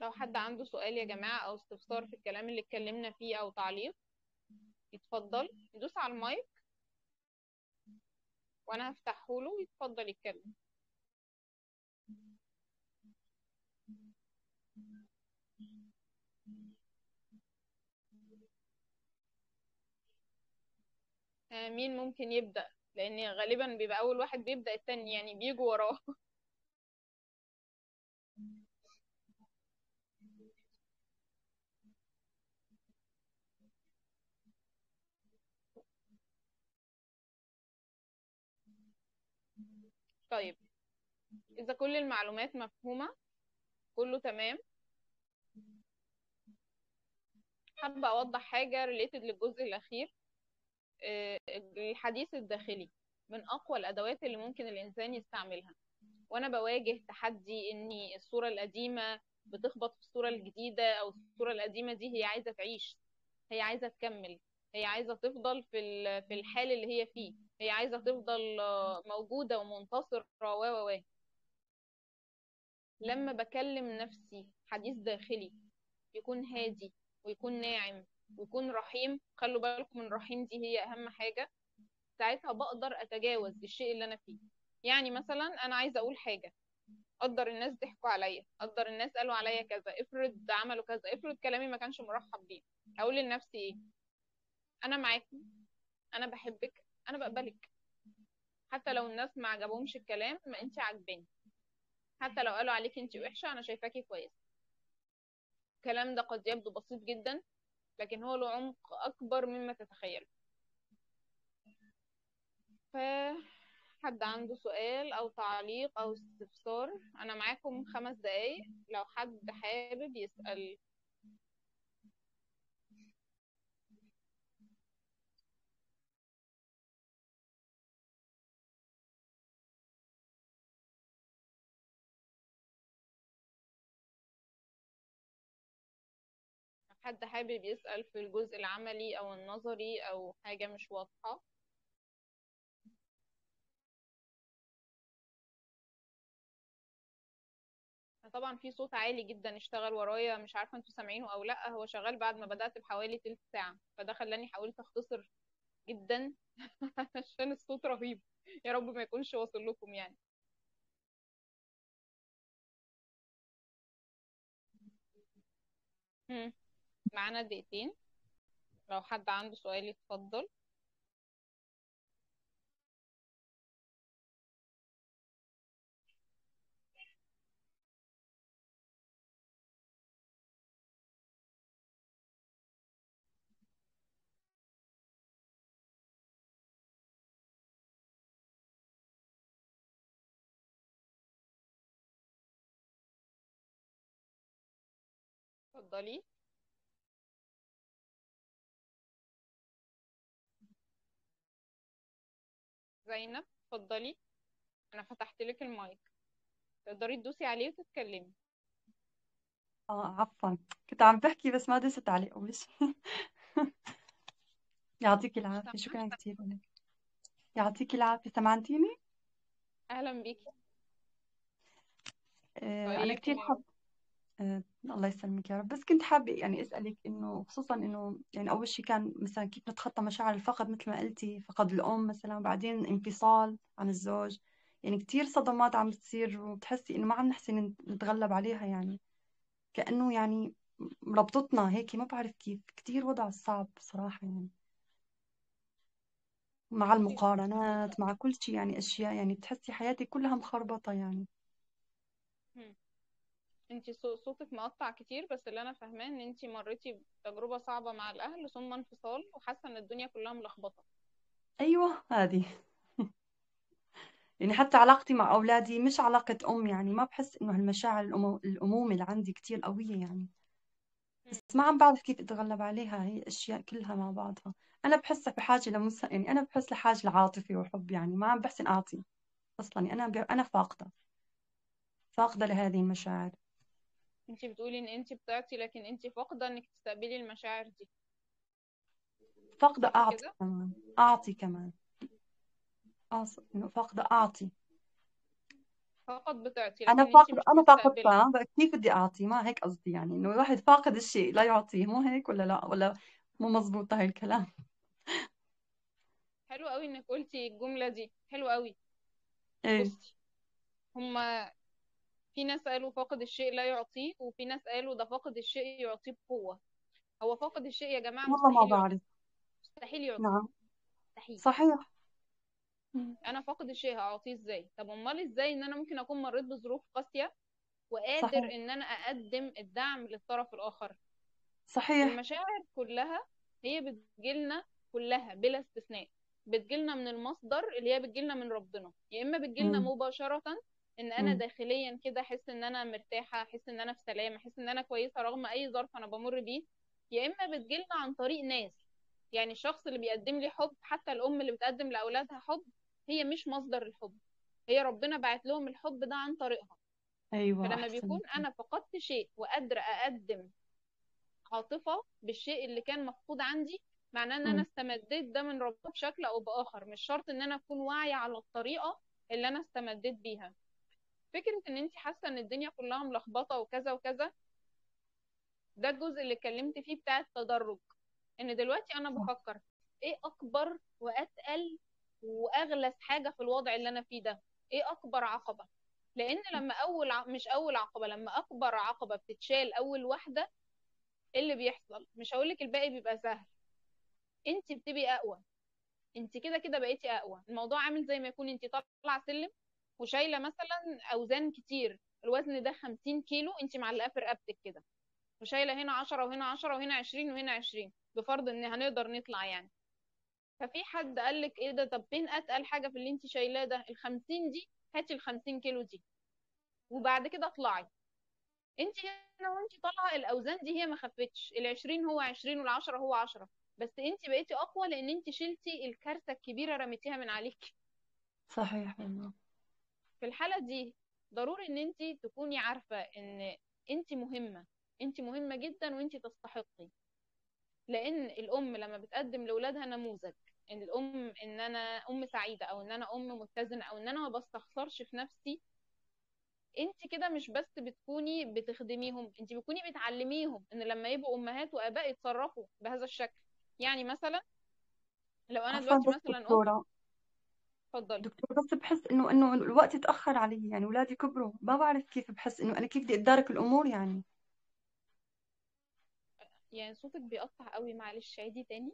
لو حد عنده سؤال يا جماعة أو استفسار في الكلام اللي اتكلمنا فيه أو تعليق، يتفضل يدوس على المايك وأنا هفتحه له يتفضل يتكلم. مين ممكن يبدأ؟ لأن غالبا بيبقى أول واحد بيبدأ التاني يعني بيجوا وراه. طيب، إذا كل المعلومات مفهومة كله تمام، حابة أوضح حاجة related للجزء الأخير. الحديث الداخلي من أقوى الأدوات اللي ممكن الإنسان يستعملها. وأنا بواجه تحدي إني الصورة القديمة بتخبط في الصورة الجديدة، أو الصورة القديمة دي هي عايزة تعيش، هي عايزة تكمل، هي عايزة تفضل في الحال اللي هي فيه، هي عايزة تفضل موجودة ومنتصرة و لما بكلم نفسي حديث داخلي يكون هادي ويكون ناعم ويكون رحيم، خلوا بالكم من رحيم دي هي أهم حاجة، ساعتها بقدر أتجاوز الشيء اللي أنا فيه. يعني مثلا أنا عايزة أقول حاجة، قدر الناس ضحكوا عليا، قدر الناس قالوا عليا كذا، افرض عملوا كذا، افرض كلامي ما كانش مرحب بيه، اقول لنفسي ايه؟ انا معاكي، انا بحبك، انا بقبلك، حتى لو الناس ما عجبهمش الكلام ما انت عاجباني، حتى لو قالوا عليكي انت وحشه انا شايفاكي كويس. الكلام ده قد يبدو بسيط جدا، لكن هو له عمق اكبر مما تتخيل. ف حد عنده سؤال او تعليق او استفسار؟ انا معاكم 5 دقايق لو حد حابب يسأل. حد حابب يسأل في الجزء العملي أو النظري أو حاجة مش واضحة؟ طبعا في صوت عالي جدا اشتغل ورايا، مش عارفة انتوا سامعينه أو لأ، هو شغال بعد ما بدأت بحوالي تلت ساعة، فده خلاني حاولت أختصر جدا عشان الصوت رهيب. يا رب ما يكونش واصل لكم يعني. مم. معانا دقيقتين، لو حد عنده سؤال يتفضل. اتفضلي. زينب اتفضلي، أنا فتحت لك المايك، تقدري تدوسي عليه وتتكلمي. عفوا، كنت عم بحكي بس ما دست عليه أول شيء. يعطيك مش العافية، سامعة. شكرا كثير لك. يعطيك العافية، سمعتيني؟ أهلا بيكي. أنا كثير وإياكم يا رب. حاب. الله يسلمك يا رب. بس كنت حابة يعني أسألك إنه خصوصا إنه يعني أول شيء كان مثلا كيف نتخطى مشاعر الفقد مثل ما قلتي، فقد الأم مثلا، وبعدين انفصال عن الزوج. يعني كثير صدمات عم بتصير وبتحسي إنه ما عم نحسن نتغلب عليها، يعني كأنه يعني ربطتنا هيك، ما بعرف كيف، كثير وضع صعب صراحة يعني، مع بصي، المقارنات مع كل شيء، يعني أشياء يعني بتحسي حياتي كلها مخربطة يعني. انتي صوتك مقطع كتير، بس اللي انا فاهماه ان انتي مريتي بتجربة صعبة مع الاهل ثم انفصال وحاسة ان الدنيا كلها ملخبطة. أيوة هذه. يعني حتى علاقتي مع أولادي مش علاقة أم، يعني ما بحس إنه هالمشاعر الأمومة اللي عندي كتير قوية يعني. مم. بس ما عم بعرف كيف أتغلب عليها، هي الأشياء كلها مع بعضها. أنا بحس بحاجة يعني أنا بحس لحاجة لعاطفة وحب، يعني ما عم بحسن أعطي أصلا، يعني أنا فاقدة لهذه المشاعر. انتي بتقولي ان انتي بتعطي لكن انتي فاقدة انك تستقبلي المشاعر دي، فاقدة صح أعطي كده؟ كمان، أعطي كمان. إنه فاقدة أعطي. فقط بتعطي انا لكن انت فاقد، مش انا مستقبلة. فاقدتها بقى، كيف بدي اعطي؟ ما هيك قصدي، يعني انه الواحد فاقد الشيء لا يعطيه، مو هيك ولا لا؟ ولا مو مزبوط هاي الكلام؟ حلو قوي انك قلتي الجملة دي، حلو قوي. ايه. بصي، هما في ناس قالوا فاقد الشيء لا يعطيه، وفي ناس قالوا ده فاقد الشيء يعطيه بقوة. هو فاقد الشيء يا جماعة والله ما مستحيل يعطيه، بعرف. مستحيل يعطيه، نعم. مستحيل. صحيح. مم. انا فاقد الشيء هعطيه ازاي؟ طب امال ازاي ان انا ممكن اكون مريت بظروف قاسية صحيح. وقادر ان انا اقدم الدعم للطرف الاخر؟ صحيح. المشاعر كلها هي بتجيلنا، كلها بلا استثناء، بتجيلنا من المصدر اللي هي بتجيلنا من ربنا. يا اما بتجيلنا مم. مباشرة، ان انا مم. داخليا كده احس ان انا مرتاحة، احس ان انا في سلام، احس ان انا كويسة رغم اي ظرف انا بمر بيه. يا اما بتجيلنا عن طريق ناس، يعني الشخص اللي بيقدم لي حب، حتى الام اللي بتقدم لاولادها حب، هي مش مصدر الحب، هي ربنا بعت لهم الحب ده عن طريقها. ايوه فلما بيكون احسن. انا فقدت شيء وقادرة اقدم عاطفة بالشيء اللي كان مفقود عندي، معناه ان انا مم. استمديت ده من ربنا بشكل او باخر. مش شرط ان انا اكون واعية على الطريقة اللي انا استمديت بيها. فكرة ان انت حاسة ان الدنيا كلها ملخبطة وكذا وكذا، ده الجزء اللي اتكلمت فيه بتاع التدرج. ان دلوقتي انا صح. بفكر ايه اكبر واتقل واغلس حاجة في الوضع اللي انا فيه ده، ايه اكبر عقبة. لان لما مش اول عقبة، لما اكبر عقبة بتتشال اول واحدة، ايه اللي بيحصل؟ مش هقولك الباقي بيبقى سهل، انت بتبقي اقوى. انت كده كده بقيتي اقوى. الموضوع عامل زي ما يكون انت طالعه سلم وشايله مثلا اوزان كتير، الوزن ده 50 كيلو انت معلقاه في رقبتك كده، وشايله هنا 10 وهنا 10 وهنا 20 وهنا 20، بفرض ان هنقدر نطلع يعني. ففي حد قال لك ايه ده؟ طب فين اتقل حاجه في اللي انت شايلاه ده؟ ال 50 دي، هاتي ال 50 كيلو دي وبعد كده اطلعي. انت هنا وانت طالعه الاوزان دي هي ما خفتش، ال 20 هو 20 وال 10 هو 10، بس انت بقيتي اقوى لان انت شلتي الكارثه الكبيره رميتيها من عليك. صحيح والله. في الحاله دي ضروري ان انت تكوني عارفه ان انت مهمه، انت مهمه جدا وانت تستحقي. لان الام لما بتقدم لاولادها نموذج، ان الام ان انا ام سعيده، او ان انا ام متزنه، او ان انا ما بستخسرش في نفسي، انت كده مش بس بتكوني بتخدميهم، انت بتكوني بتعلميهم ان لما يبقوا امهات واباء يتصرفوا بهذا الشكل. يعني مثلا لو انا عفوا دلوقتي بس مثلا ام. دكتورة، اتفضلي. دكتور بس بحس انه الوقت اتأخر علي، يعني اولادي كبروا، ما بعرف كيف، بحس انه انا كيف بدي اتدارك الامور يعني. يعني صوتك بيقطع قوي، معلش عيدي تاني.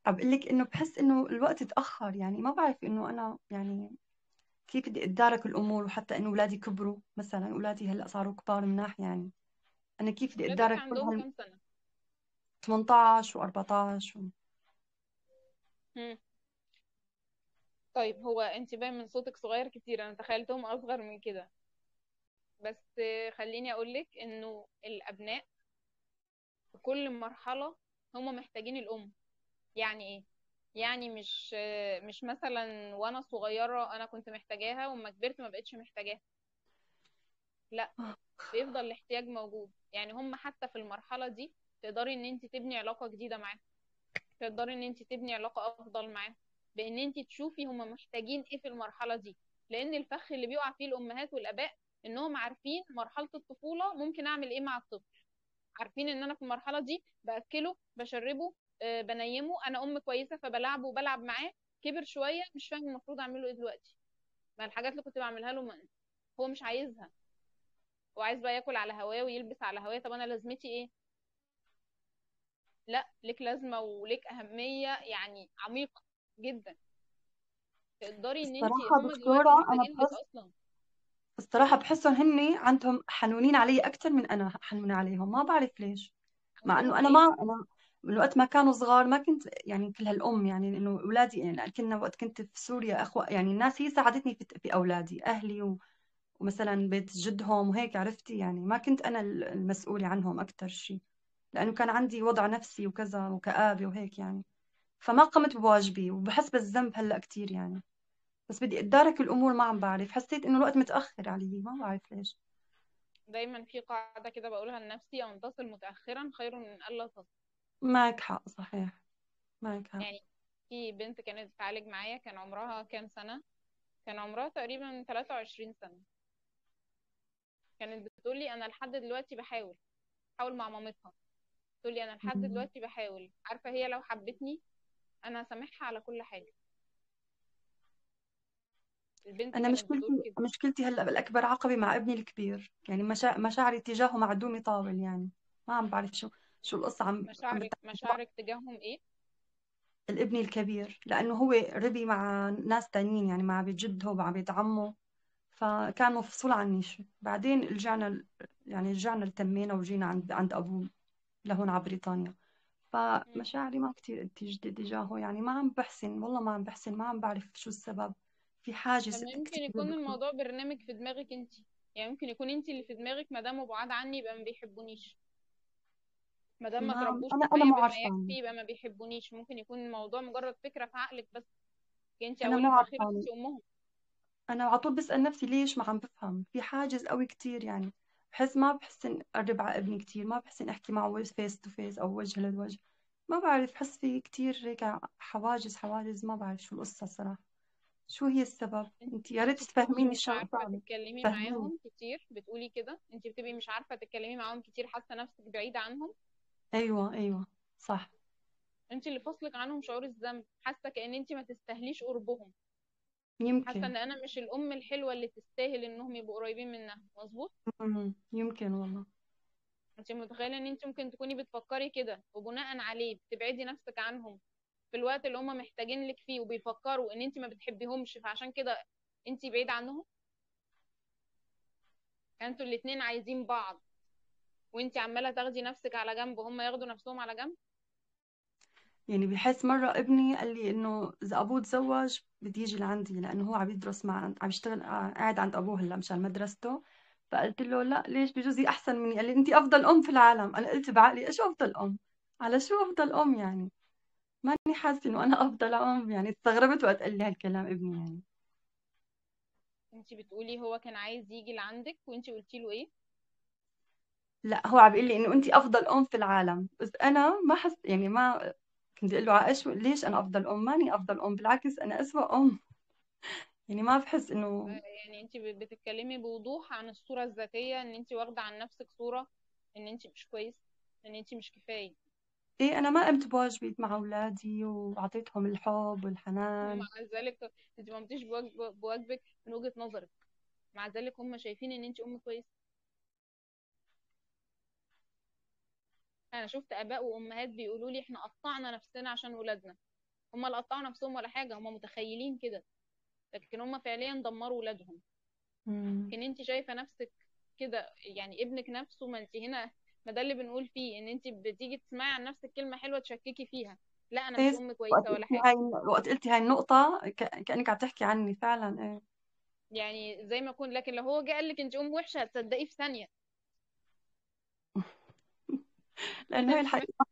عم بقول لك انه بحس انه الوقت اتأخر، يعني ما بعرف انه انا يعني كيف بدي اتدارك الامور، وحتى انه اولادي كبروا، مثلا اولادي هلا صاروا كبار مناح يعني، انا كيف بدي ولادك اتدارك كل عندهم هال كام سنه؟ 18 و14 مم. طيب هو انت باين من صوتك صغير كتير، انا تخيلتهم اصغر من كده. بس خليني اقولك انه الابناء في كل مرحله هم محتاجين الام. يعني ايه؟ يعني مش مثلا وانا صغيره انا كنت محتاجاها وما كبرت ما بقتش محتاجاها، لا، بيفضل الاحتياج موجود. يعني هم حتى في المرحله دي تقدري ان انت تبني علاقه جديده معاهم، تقدري ان انت تبني علاقه افضل معاهم، بان انت تشوفي هم محتاجين ايه في المرحله دي. لان الفخ اللي بيقع فيه الامهات والاباء انهم عارفين مرحله الطفوله ممكن اعمل ايه مع الطفل، عارفين ان انا في المرحله دي باكله بشربه، بنيمه، انا ام كويسه فبلعبه وبلعب معاه. كبر شويه مش فاهم المفروض اعمله ايه دلوقتي، ما الحاجات اللي كنت بعملها له هو مش عايزها، هو عايز بقى ياكل على هواه ويلبس على هواه. طب انا لازمتي ايه؟ لا، ليك لازمه وليك اهميه يعني عميقه جدا. تقدري ان انت الصراحة هم دلوقتي دكتورة أنا محتاجين لك بحس، اصلا. الصراحة بحسهم هني عندهم حنونين علي أكثر من أنا حنونة عليهم، ما بعرف ليش. مع إنه عندهم أنا ايه؟ ما أنا من وقت ما كانوا صغار ما كنت يعني مثل هالأم، يعني إنه أولادي، يعني كنا وقت كنت في سوريا أخوة، يعني الناس هي ساعدتني في أولادي، أهلي ومثلا بيت جدهم وهيك، عرفتي؟ يعني ما كنت أنا المسؤولة عنهم أكثر شيء، لأنه كان عندي وضع نفسي وكذا وكآبة وهيك يعني، فما قمت بواجبي وبحس بالذنب هلأ كثير يعني. بس بدي أتدارك الأمور، ما عم بعرف، حسيت إنه الوقت متأخر علي، ما بعرف ليش. دايما في قاعده كده بقولها لنفسي: ان تصل متاخرا خير من الا تصل. معك حق، صحيح. معك حق. يعني في بنت كانت بتتعالج معايا، كان عمرها كام سنه، كان عمرها تقريبا 23 سنة. كانت بتقولي انا لحد دلوقتي بحاول مع مامتها. تقولي انا لحد مم. دلوقتي بحاول، عارفة هي لو حبتني انا هسامحها على كل حاجة. البنت انا كانت بتقول مشكلتي كده. مشكلتي هلا بالاكبر عقبه مع ابني الكبير، يعني مشاعري تجاهه معدومه طابل يعني. ما عم بعرف شو القصه عم مشاعرك تجاههم ايه؟ الابن الكبير لانه هو ربي مع ناس تانيين، يعني مع بيت جده ومع بيت عمه، فكان مفصول عني شوي. بعدين يعني رجعنا لتمينا وجينا عند ابوه لهون على بريطانيا. مم. فمشاعري ما كتير تجاهه، يعني ما عم بحسن، والله ما عم بحسن، ما عم بعرف شو السبب. في طب حاجز ما يمكن كتير يكون بكون. الموضوع برنامج في دماغك انت. يعني ممكن يكون انت اللي في دماغك ما دام بعاد عني يبقى ما بيحبونيش، ما دام ما ما تربوش انا معايا مو بما عرفانه. يكفي يبقى ما بيحبونيش. ممكن يكون الموضوع مجرد فكرة في عقلك بس. انت انا مو اولا واخيرا عرفانه. انت امهم. انا على طول بسأل نفسي ليش ما عم بفهم، في حاجز قوي كتير يعني. ما بحسن اقرب على ابني كتير، ما بحسن احكي معه فيس تو فيس او وجه للوجه. ما بعرف، بحس في كتير هيك حواجز، ما بعرف شو القصة صراحة. شو هي السبب؟ انت انت يا ريت انت بتبقي تفهميني مش الشغلة عارفة صعبة. تتكلمي فهميني. معاهم كتير، بتقولي كده انت بتبقي مش عارفة تتكلمي معاهم كتير، حاسة نفسك بعيدة عنهم. ايوه ايوه، صح. انت اللي فاصلك عنهم شعور الذنب، حاسة كأن انت ما تستاهليش قربهم. حاسة يمكن. ان انا مش الام الحلوة اللي تستاهل انهم يبقوا قريبين منها، مظبوط. يمكن والله. انت متخيله ان انت ممكن تكوني بتفكري كده وبناء عليه بتبعدي نفسك عنهم في الوقت اللي هم محتاجين لك فيه، وبيفكروا ان انت ما بتحبيهمش فعشان كده انت بعيده عنهم. يعني انتوا الاتنين عايزين بعض، وانت عماله تاخدي نفسك على جنب وهم ياخدوا نفسهم على جنب. يعني بحس مرة ابني قال لي إنه إذا أبوه تزوج بدي يجي لعندي، لأنه هو عم يدرس عم يشتغل، قاعد عند أبوه هلا مشان مدرسته. فقلت له لا، ليش؟ بجوزي أحسن مني. قال لي أنت أفضل أم في العالم. أنا قلت بعقلي إيش أفضل أم؟ على شو أفضل أم يعني؟ ماني حاسة إنه أنا أفضل أم يعني. استغربت وقت قال لي هالكلام ابني يعني. انت بتقولي هو كان عايز يجي لعندك وانت قلتي له ايه؟ لا، هو عم بيقول لي إنه أنت أفضل أم في العالم، بس أنا ما حس يعني، ما كنت أقول له على إيش؟ ليش أنا أفضل أم؟ ماني أفضل أم، بالعكس أنا أسوأ أم. يعني ما بحس إنه. يعني انت بتتكلمي بوضوح عن الصوره الذاتيه، ان انت واخده عن نفسك صوره ان انت مش كويس، ان انت مش كفايه. ايه، انا ما قمت بواجبي مع اولادي واعطيتهم الحب والحنان. ومع ذلك انت ما قمتيش بواجبك من وجهة نظرك، مع ذلك هم شايفين ان انت ام كويسه. انا شفت اباء وامهات بيقولوا لي احنا قطعنا نفسنا عشان ولادنا. هم اللي قطعوا نفسهم ولا حاجه، هم متخيلين كده، لكن هم فعليا دمروا ولادهم. مم. لكن انت شايفه نفسك كده، يعني ابنك نفسه، ما انت هنا. ما ده اللي بنقول فيه، ان انت بتيجي تسمعي عن نفسك كلمه حلوه تشككي فيها. لا انا مش ايه، ام كويسه ولا حاجه. وقت قلتي هاي النقطة كأنك عم تحكي عني فعلا. ايه. يعني زي ما اكون، لكن لو هو جه قال لك انت ام وحشه هتصدقيه في ثانيه. لأنه هاي مش الحقيقة.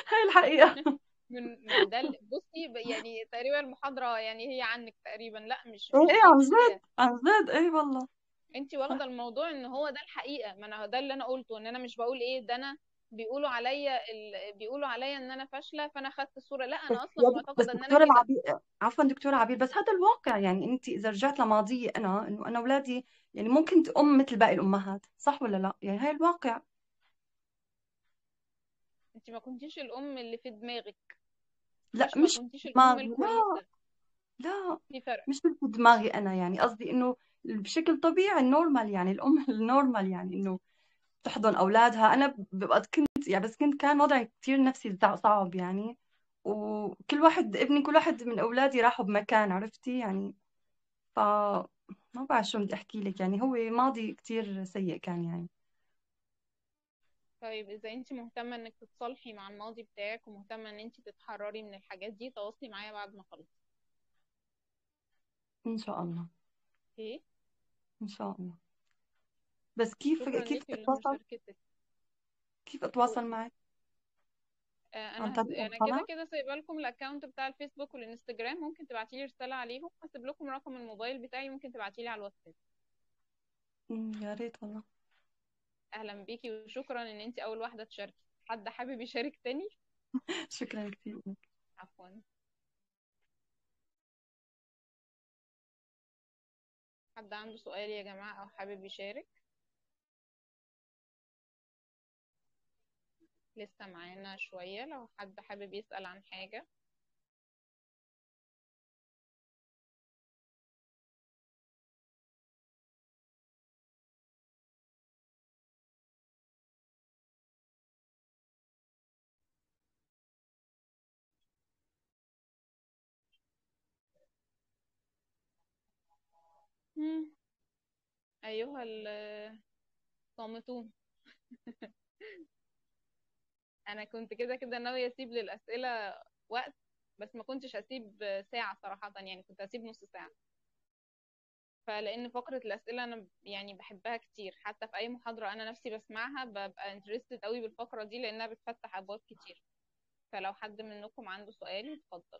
هاي الحقيقة. ما ده بصي يعني تقريبا المحاضرة يعني هي عنك تقريبا. لا مش ايه مش ايه، دي عن جد الحقيقة. عن جد، ايه والله. انت واخدة صح. الموضوع ان هو ده الحقيقة. ما انا ده اللي انا قلته، ان انا مش بقول ايه ده، انا بيقولوا عليا بيقولوا عليا ان انا فاشلة فانا خدت الصورة. لا بس انا اصلا بس معتقدة ان انا دكتورة كده. العبير، عفوا دكتورة عبير، بس هذا الواقع. يعني انت اذا رجعت لماضيي انا، انه انا اولادي يعني ممكن ام مثل باقي الامهات، صح ولا لا؟ يعني هاي الواقع. انت ما كنتيش الام اللي في دماغك، لا، مش ما مش كنتيش الام دماغي، لا. الكويسة. لا، في فرق. مش في دماغي انا، يعني قصدي انه بشكل طبيعي النورمال، يعني الام النورمال، يعني انه تحضن اولادها. انا ببقى كنت يعني، بس كان وضعي كثير نفسي صعب يعني. وكل واحد كل واحد من اولادي راحوا بمكان، عرفتي يعني. ف ما بعرف شو بدي احكي لك، يعني هو ماضي كثير سيء كان يعني. طيب اذا انت مهتمة انك تتصالحي مع الماضي بتاعك ومهتمة ان انت تتحرري من الحاجات دي، تواصلي معايا بعد ما خلص. ان شاء الله. ايه. ان شاء الله. بس كيف شكرا كيف ليكي اتواصل؟ لمشاركتك. كيف اتواصل معك؟ عن طريق انا كده القناة؟ كده سايبه لكم الاكونت بتاع الفيسبوك والانستجرام، ممكن تبعتي لي رساله عليهم. هسيب لكم رقم الموبايل بتاعي، ممكن تبعتي لي على الواتساب. يا ريت والله. اهلا بيكي وشكرا ان انت اول واحده تشاركي. حد حابب يشارك تاني؟ شكرا كثير. عفوا. حد عنده سؤال يا جماعة او حابب يشارك؟ لسه معانا شوية لو حد حابب يسأل عن حاجة. مم. أيها الصامتون. أنا كنت كده كده ناوية أسيب للأسئلة وقت، بس ما كنتش هسيب ساعة صراحة، يعني كنت هسيب نص ساعة. فلأن فقرة الأسئلة أنا يعني بحبها كتير، حتى في أي محاضرة أنا نفسي بسمعها ببقى انترستد قوي بالفقرة دي لأنها بتفتح أبواب كتير. فلو حد منكم عنده سؤال يتفضل.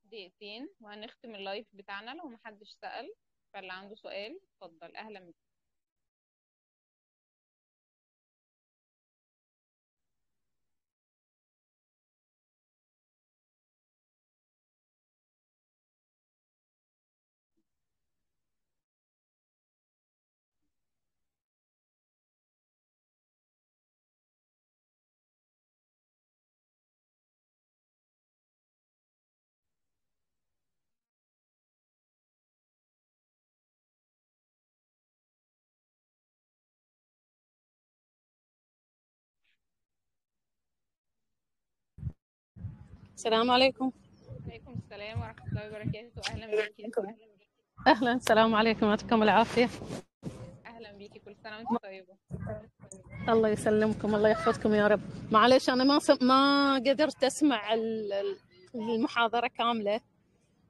دقيقتين وهنختم اللايف بتاعنا لو محدش سأل. فاللي عنده سؤال اتفضل، أهلا بك. السلام عليكم. عليكم السلام ورحمة الله وبركاته، أهلا بيكي. أهلا، السلام عليكم، يعطيكم العافية. أهلا بيكي، كل سنة وأنت طيبة. الله يسلمكم، الله يحفظكم يا رب. معلش أنا ما قدرت أسمع المحاضرة كاملة،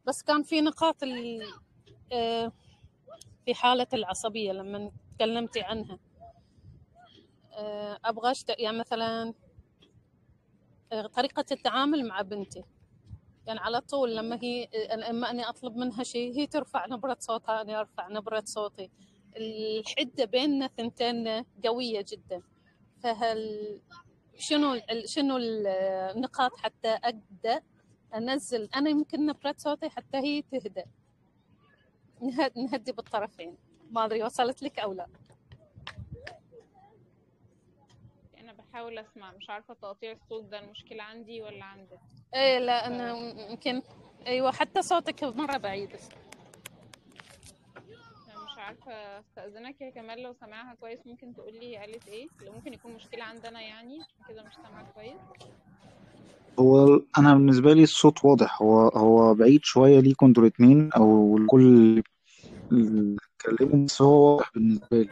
بس كان في نقاط في حالة العصبية لما تكلمتي عنها. أبغى يعني مثلا طريقة التعامل مع بنتي، يعني على طول لما أني أطلب منها شيء هي ترفع نبرة صوتها، أنا أرفع نبرة صوتي. الحدة بيننا ثنتين قوية جدا. فهل شنو النقاط حتى أقدر أنزل أنا يمكن نبرة صوتي حتى هي تهدأ، نهدي بالطرفين. ما أدري وصلت لك أو لا. أنا بحاول أسمع، مش عارفة تقطيع الصوت ده المشكلة عندي ولا عندك. إيه لا أنا يمكن أيوة حتى صوتك مرة بعيد. أنا مش عارفة، استأذنك يا كمال لو سامعها كويس ممكن تقولي قالت إيه، لو ممكن يكون مشكلة عندنا يعني عشان كده مش سامعة كويس. هو انا بالنسبه لي الصوت واضح، هو بعيد شويه ليكوا انتوا الاتنين او الكل اللي اتكلموا، بس هو واضح بالنسبه لي.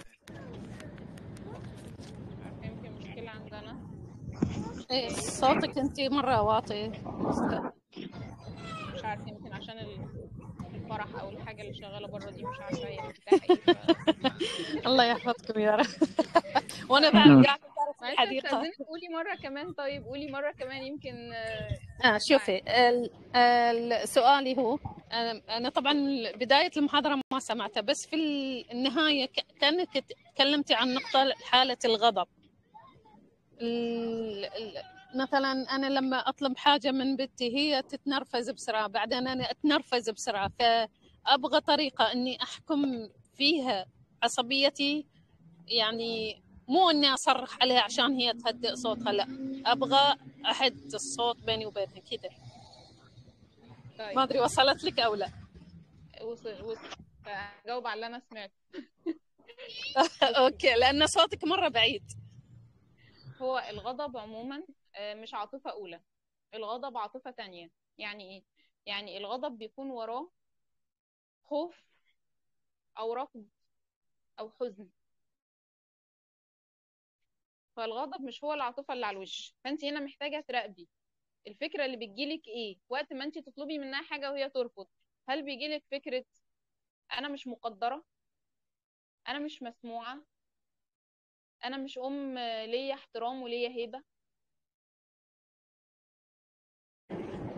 مش عارفة يمكن مشكلة عندنا. إيه جايز، صوتك أنت مرة واطي. مش عارفة يمكن عشان الفرح أو الحاجة اللي شغالة بره دي، مش عارفة هي افتتاح إيه الله يحفظكم يا رب. وأنا طيب بعد مم. قاعدة في معلش الحديقة. استأذنك قولي مرة كمان، طيب قولي مرة كمان يمكن شوفي أسمعك. سؤالي هو أنا طبعا بداية المحاضرة ما سمعتها، بس في النهاية كأنك تكلمتي عن نقطة حالة الغضب. مثلا أنا لما أطلب حاجة من بنتي هي تتنرفز بسرعة، بعدين أنا أتنرفز بسرعة، فأبغى طريقة إني أحكم فيها عصبيتي، يعني مو إني أصرخ عليها عشان هي تهدئ صوتها، لا، أبغى أحد الصوت بيني وبينها كذا. ما طيب أدري وصلت لك أو لا. وصل فجاوب على اللي أنا سمعته. بصي، أوكي، لأن صوتك مرة بعيد. هو الغضب عموما مش عاطفة أولى، الغضب عاطفة تانية. يعني إيه؟ يعني الغضب بيكون وراه خوف أو رفض أو حزن. فالغضب مش هو العاطفة اللي على الوش، فأنت هنا محتاجة تراقبي الفكرة اللي بتجيلك إيه وقت ما أنت تطلبي منها حاجة وهي ترفض. هل بيجيلك فكرة أنا مش مقدرة، أنا مش مسموعة، أنا مش أم ليا احترام وليا هيبة؟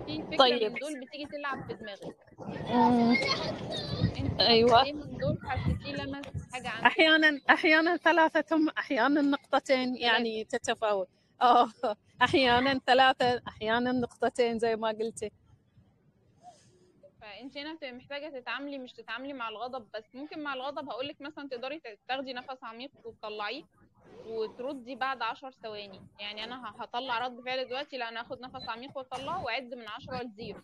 في فكرة طيب. من دول بتيجي تلعب في دماغك، مم. انت ايوه، ايه من دول حسيتيه لمس حاجة عندك؟ احيانا ثلاثة، احيانا نقطتين، ثلاثة. يعني تتفاوت. اه احيانا ثلاثة، احيانا نقطتين زي ما قلتي. فانت هنا بتبقي محتاجة تتعاملي، مش تتعاملي مع الغضب بس. ممكن مع الغضب هقولك مثلا تقدري تاخدي نفس عميق وتطلعيه وتردي بعد 10 ثواني. يعني انا هطلع رد فعل دلوقتي، لا انا هاخد نفس عميق واطلعه واعد من 10 ل0.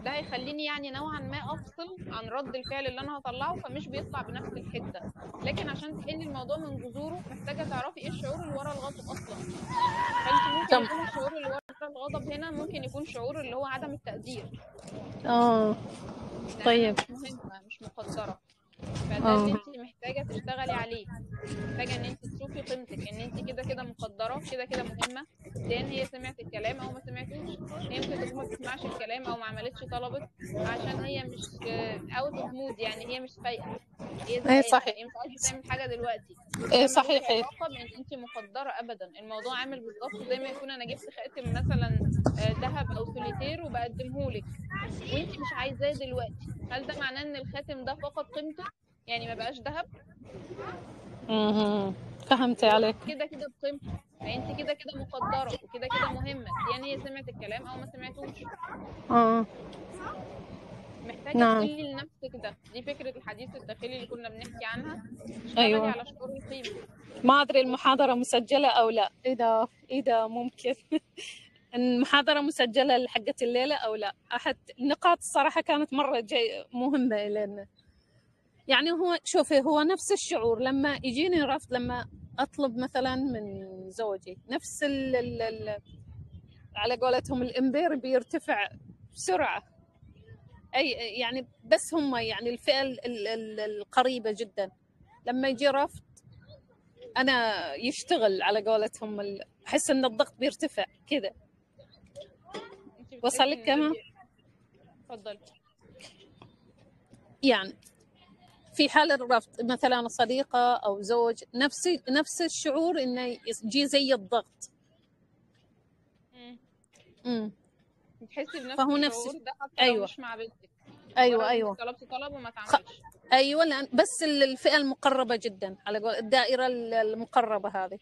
ده هيخليني يعني نوعا ما افصل عن رد الفعل اللي انا هطلعه، فمش بيطلع بنفس الحده. لكن عشان تحلي الموضوع من جذوره محتاجه تعرفي ايه الشعور اللي ورا الغضب اصلا. فانت ممكن تم. يكون الشعور اللي ورا الغضب هنا ممكن يكون شعور اللي هو عدم التقدير، اه ان انا طيب. مش مهمه، مش مقدره. فده اللي اه انت محتاجه تشتغلي عليه. محتاجه ان انت تشوفي قيمتك، ان انت كده كده مقدره، كده كده مهمه. دان هي سمعت الكلام او ما سمعتوش، هي ممكن تكون ما بتسمعش الكلام او ما عملتش طلبت عشان هي مش اوت اوف مود، يعني هي مش فايقه، هي ايه زهقانه، صحيح، هي مش عايزه تعمل حاجه دلوقتي. ايه ده ملوش صحيح، ايه. علاقه بان انت مقدره ابدا. الموضوع عامل بالظبط زي ما يكون انا جبت خاتم مثلا ذهب او سوليتير وبقدمهولك وانت مش عايزاه دلوقتي. هل ده معناه ان الخاتم ده فقد قيمته، يعني ما بقاش ذهب؟ مهم. فهمت هو عليك. كده كده بقيمته. فانت كده كده مقدره وكده كده مهمه، يعني هي سمعت الكلام او ما سمعتوش. اه محتاجه نعم. تقولي لنفسك ده. دي فكره الحديث الداخلي اللي كنا بنحكي عنها. اشتغلي ايوه، على شعور القيمه. ما ادري المحاضرة مسجلة او لا، اذا ممكن المحاضرة مسجلة حقت الليلة او لا. احد النقاط الصراحة كانت مرة مهمة لنا. يعني هو شوفي، هو نفس الشعور لما يجيني رفض، لما اطلب مثلا من زوجي نفس على قولتهم الامبير بيرتفع بسرعة. اي يعني، بس هم يعني الفئة القريبة جدا لما يجي رفض انا يشتغل على قولتهم احس ان الضغط بيرتفع كذا. انت وصل بتحسي لك ان ده كمان؟ اتفضلي. يعني في حال الرفض مثلا صديقة او زوج، نفس الشعور انه يجي زي الضغط. بتحسي بنفس فهو نفس. الشعور ده حتى لو ايوه مش مع بنتك، ايوه مجرد انك ايوه. طلبتي طلب وما اتعملش؟ ايوه، لأن بس الفئة المقربة جدا، على قول الدائرة المقربة هذه.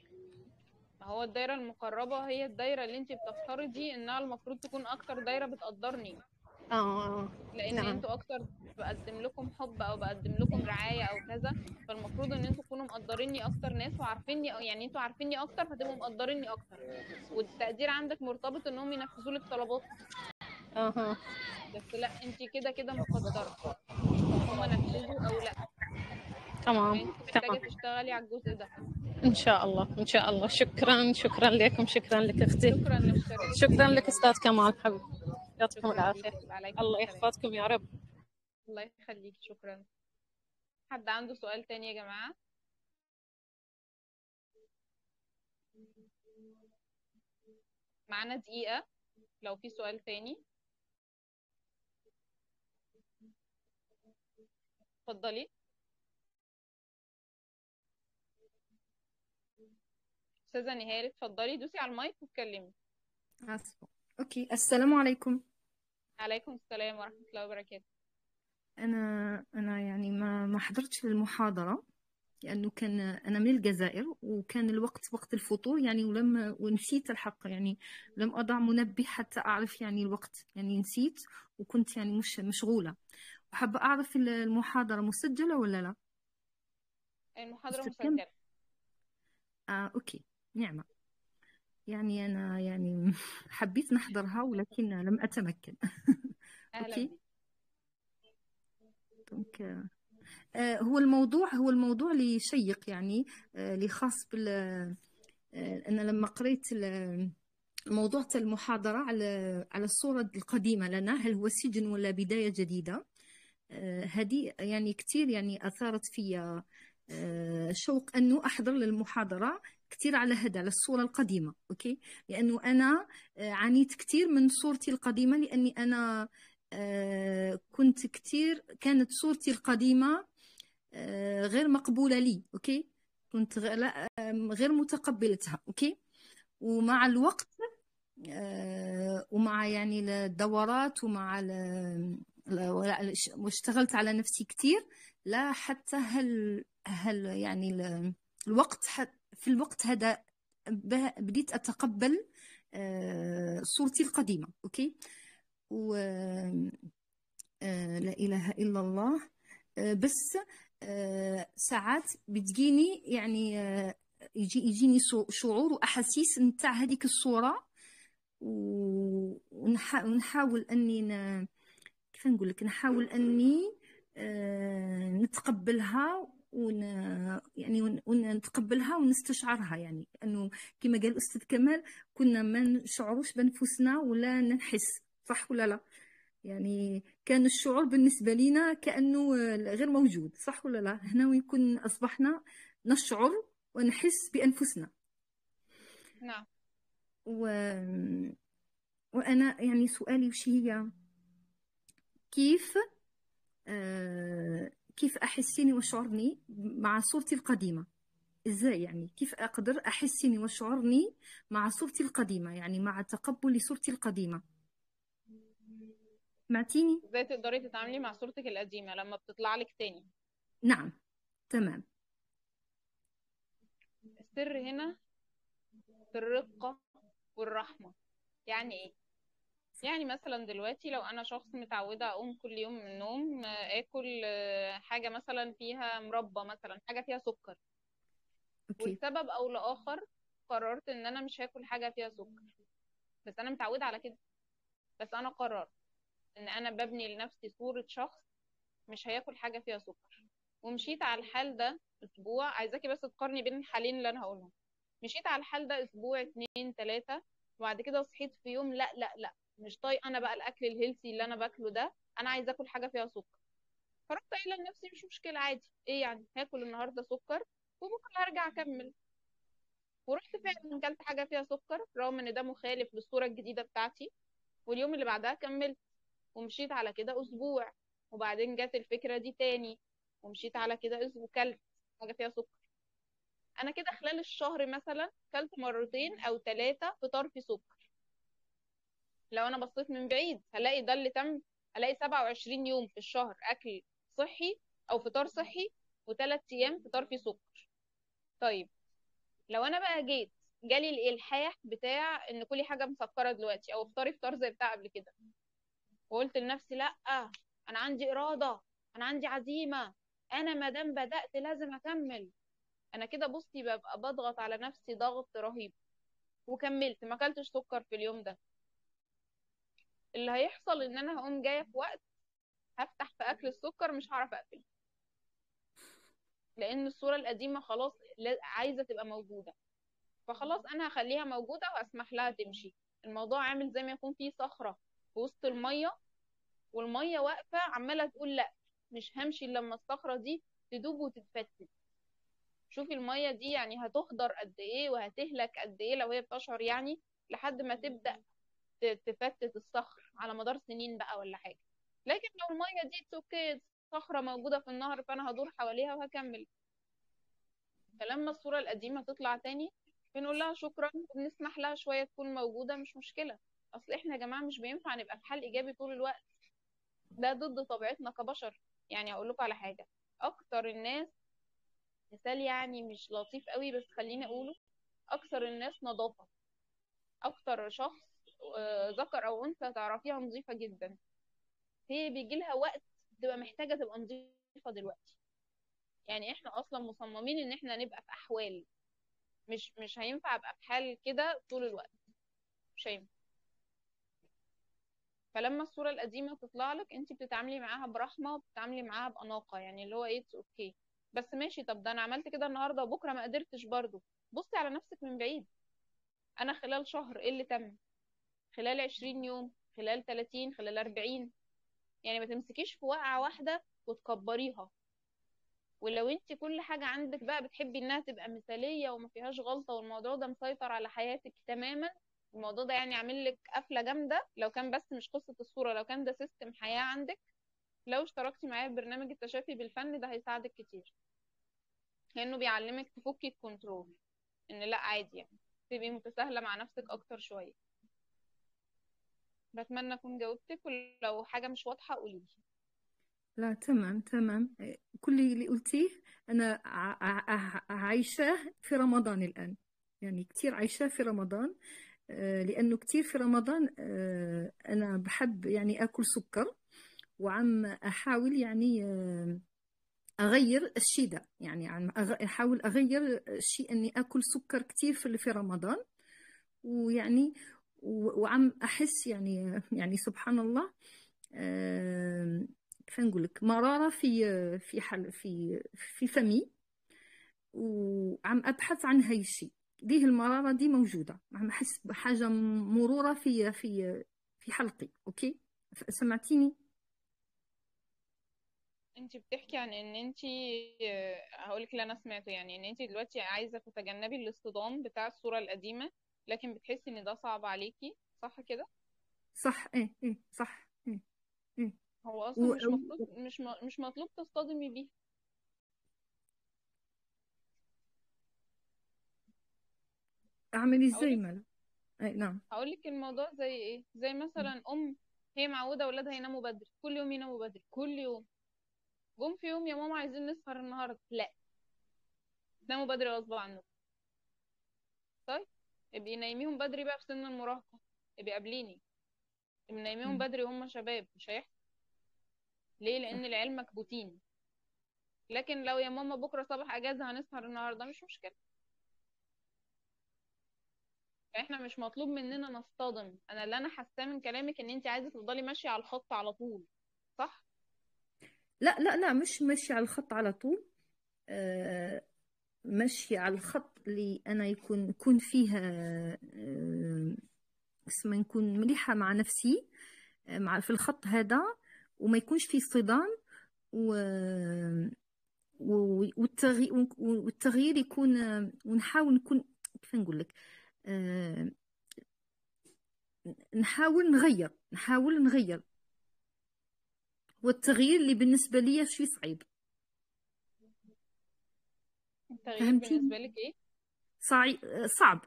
ما هو الدايره المقربه هي الدايره اللي انت بتفترضي انها المفروض تكون اكتر دايره بتقدرني، لان نعم. انتوا اكتر بقدم لكم حب او بقدم لكم رعايه او كذا. فالمفروض ان انتوا تكونوا مقدريني اكتر ناس وعارفيني، يعني انتوا عارفيني اكتر فتبقوا مقدريني اكتر. والتقدير عندك مرتبط انهم ينفذوا لك طلباتك. اها. بس لا، انت كده كده مقدره، هم نفذوا او لا. تمام فانت تمام. محتاجه تشتغلي على الجزء ده. ان شاء الله ان شاء الله. شكرا لكم، شكرا لك اختي، شكرا لمشاركتك شكرا معايا لك والله. استاذ كمال حبيبي، يعطيكم شكرا العافيه. ليكي وعليكم الله السلام. يحفظكم يا رب. الله يخليك. شكرا. حد عنده سؤال تاني يا جماعه؟ معانا دقيقه لو في سؤال تاني. اتفضلي استاذه نهال، اتفضلي دوسي على المايك واتكلمي. آسفة. أوكي، السلام عليكم. عليكم السلام ورحمه الله وبركاته. أنا يعني ما حضرتش المحاضرة لأنه أنا من الجزائر وكان الوقت وقت الفطور يعني، ونسيت الحق يعني، لم أضع منبه حتى أعرف يعني الوقت، يعني نسيت وكنت يعني مش مشغولة، وحابة أعرف المحاضرة مسجلة ولا لا؟ المحاضره كم؟ مسجله. أوكي، نعمة. يعني أنا يعني حبيت نحضرها ولكن لم أتمكن. اهلا أوكي. بيك. دونك هو الموضوع اللي شيق يعني، اللي خاص أنا لما قريت الموضوع تاع المحاضرة على الصورة القديمة لنا، هل هو سجن ولا بداية جديدة؟ هذه يعني كتير يعني أثارت في شوق أنه أحضر للمحاضرة كتير على على الصورة القديمة. أوكي، لأنه أنا عانيت كتير من صورتي القديمة، لأني أنا كنت كتير، كانت صورتي القديمة غير مقبولة لي. أوكي، كنت غير متقبلتها. أوكي، ومع الوقت ومع يعني الدورات ومع واشتغلت على نفسي كتير. لا حتى هل يعني الوقت في الوقت هذا بديت أتقبل صورتي القديمة. أوكي. و لا إله إلا الله. بس ساعات بتجيني يعني يجيني شعور وأحاسيس نتاع هذيك الصورة، ونحاول أني كيف نقول لك، نحاول أني نتقبلها يعني ونتقبلها ونستشعرها. يعني أنه كما قال الأستاذ كمال، كنا ما نشعروش بنفسنا ولا نحس، صح ولا لا؟ يعني كان الشعور بالنسبة لنا كأنه غير موجود، صح ولا لا؟ هنا ويكون أصبحنا نشعر ونحس بأنفسنا. نعم. وأنا يعني سؤالي وش هي، كيف كيف أحسني وشعرني مع صورتي القديمة؟ إزاي يعني كيف أقدر أحسني وشعرني مع صورتي القديمة، يعني مع تقبل صورتي القديمة؟ معتيني؟ ازاي تقدري تتعاملي مع صورتك القديمة لما بتطلع لك تاني؟ نعم، تمام. السر هنا في الرقة والرحمة. يعني ايه؟ يعني مثلا دلوقتي لو انا شخص متعودة اقوم كل يوم من النوم اكل حاجة مثلا فيها مربى، مثلا حاجة فيها سكر، أوكي. ولسبب او لاخر قررت ان انا مش هاكل حاجة فيها سكر، بس انا متعودة على كده. بس انا قررت ان انا ببني لنفسي صورة شخص مش هياكل حاجة فيها سكر، ومشيت على الحال ده اسبوع. عايزاكي بس تقارني بين الحالين اللي انا هقولهم. مشيت على الحال ده اسبوع، 2 3، وبعد كده صحيت في يوم لا لا لا، مش طايق انا بقى الاكل الهيلثي اللي انا باكله ده، انا عايزه اكل حاجه فيها سكر. فرحت قايله لنفسي مش مشكله، عادي، ايه يعني، هاكل النهارده سكر وبكره هرجع اكمل. ورحت فعلا كلت حاجه فيها سكر رغم ان ده مخالف للصوره الجديده بتاعتي، واليوم اللي بعدها كملت. ومشيت على كده اسبوع، وبعدين جت الفكره دي تاني، ومشيت على كده اسبوع كلت حاجه فيها سكر. انا كده خلال الشهر مثلا كلت مرتين او 3 فطار فيه سكر. لو انا بصيت من بعيد هلاقي ده اللي تم، هلاقي 27 يوم في الشهر اكل صحي او فطار صحي، و3 ايام فطار فيه سكر. طيب لو انا بقى جالي الالحاح بتاع ان كلي حاجه مسكره دلوقتي، او افطري فطار زي بتاع قبل كده، وقلت لنفسي لا، انا عندي اراده، انا عندي عزيمه، انا ما دام بدات لازم اكمل. انا كده بصي ببقى بضغط على نفسي ضغط رهيب، وكملت ما اكلتش سكر في اليوم ده. اللي هيحصل ان انا هقوم جايه في وقت هفتح في اكل السكر مش هعرف اقفل، لان الصوره القديمه خلاص عايزه تبقى موجوده، فخلاص انا هخليها موجوده واسمح لها تمشي. الموضوع عامل زي ما يكون في صخره في وسط الميه، والميه واقفه عماله تقول لا، مش همشي إلا لما الصخره دي تدوب وتتفتت. شوفي الميه دي يعني هتهدر قد ايه وهتهلك قد ايه لو هي بتشعر، يعني لحد ما تبدا تفتت الصخر على مدار سنين بقى ولا حاجه. لكن لو الميه دي اوكي، صخره موجوده في النهر، فانا هدور حواليها وهكمل. فلما الصوره القديمه تطلع تاني بنقول لها شكرا وبنسمح لها شويه تكون موجوده، مش مشكله. اصل احنا يا جماعه مش بينفع نبقى في حال ايجابي طول الوقت، ده ضد طبيعتنا كبشر. يعني اقول لكم على حاجه، اكتر الناس، مثال يعني مش لطيف قوي بس خليني اقوله، اكثر الناس نظافه، اكتر شخص ذكر او انثى تعرفيها نظيفه جدا، هي بيجي لها وقت تبقى محتاجه تبقى نظيفه دلوقتي. يعني احنا اصلا مصممين ان احنا نبقى في احوال، مش هينفع ابقى في حال كده طول الوقت، مش هينفع. فلما الصوره القديمه تطلع لك انت بتتعاملي معاها برحمه وبتتعاملي معاها باناقه، يعني اللي هو ايه، اوكي بس ماشي، طب ده انا عملت كده النهارده وبكره ما قدرتش برضو. بصي على نفسك من بعيد، انا خلال شهر ايه اللي تم، خلال 20 يوم، خلال 30، خلال 40. يعني ما تمسكيش في وقعة واحدة وتكبريها. ولو انت كل حاجة عندك بقى بتحبي انها تبقى مثالية وما فيهاش غلطة، والموضوع ده مسيطر على حياتك تماما، الموضوع ده يعني عامل لك قفلة جامدة، لو كان بس مش قصة الصورة، لو كان ده سيستم حياة عندك، لو اشتركتي معايا في برنامج التشافي بالفن ده هيساعدك كتير، لانه بيعلمك تفكي الكنترول، ان لا عادي يعني تبقي متساهلة مع نفسك اكتر شوية. بتمنى اكون جاوبتك، ولو حاجة مش واضحة قوليلي. لا تمام تمام. كل اللي قلتيه أنا عايشاه في رمضان الآن، يعني كتير عايشاه في رمضان. لأنه كتير في رمضان أنا بحب يعني أكل سكر، وعم أحاول يعني أغير الشيء ده، يعني عم أحاول أغير الشيء أني أكل سكر كتير في رمضان. ويعني وعم أحس يعني سبحان الله، كيف نقول لك، مرارة في فمي، وعم أبحث عن هاي الشيء. ليه المرارة دي موجودة؟ عم أحس بحاجة مرورة في حلقي. أوكي، سمعتيني؟ انت بتحكي عن ان انت، هقولك اللي انا سمعته، يعني ان انت دلوقتي عايزة تتجنبي الاصطدام بتاع الصورة القديمة، لكن بتحسي ان ده صعب عليكي، صح كده؟ صح، إيه إيه، صح، إيه إيه. هو اصلا و- مش مطلوب، مش مطلوب تصطدمي بيه. أعمل إزاي هقولك مال؟ إيه، نعم. هقولك الموضوع زي ايه، زي مثلا هي معودة اولادها يناموا بدري، كل يوم يناموا بدري كل يوم. جم في يوم: يا ماما عايزين نسهر النهارده. لا، ناموا بدري غصب عنكم. طيب، ابقي نايميهم بدري بقى في سن المراهقة، ابقي قابليني، ابقي نايميهم بدري وهم شباب، مش هيحصل. ليه؟ لان صح. العيال مكبوتين. لكن لو يا ماما بكره صباح اجازة هنسهر النهارده، مش مشكلة. احنا مش مطلوب مننا نصطدم. انا اللي انا حاساه من كلامك ان انت عايزة تفضلي ماشية على الخط على طول، صح؟ لا لا لا، مش ماشي على الخط على طول. آه، ماشي على الخط اللي أنا يكون فيها اسمه، نكون مليحة مع نفسي في الخط هذا، وما يكونش فيه صدام. و... والتغيير يكون، ونحاول نكون، كيف نقول لك، آه، نحاول نغير. والتغيير اللي بالنسبة لي شيء صعيب. التغيير فهمتيني؟ بالنسبة لك ايه؟ صعب.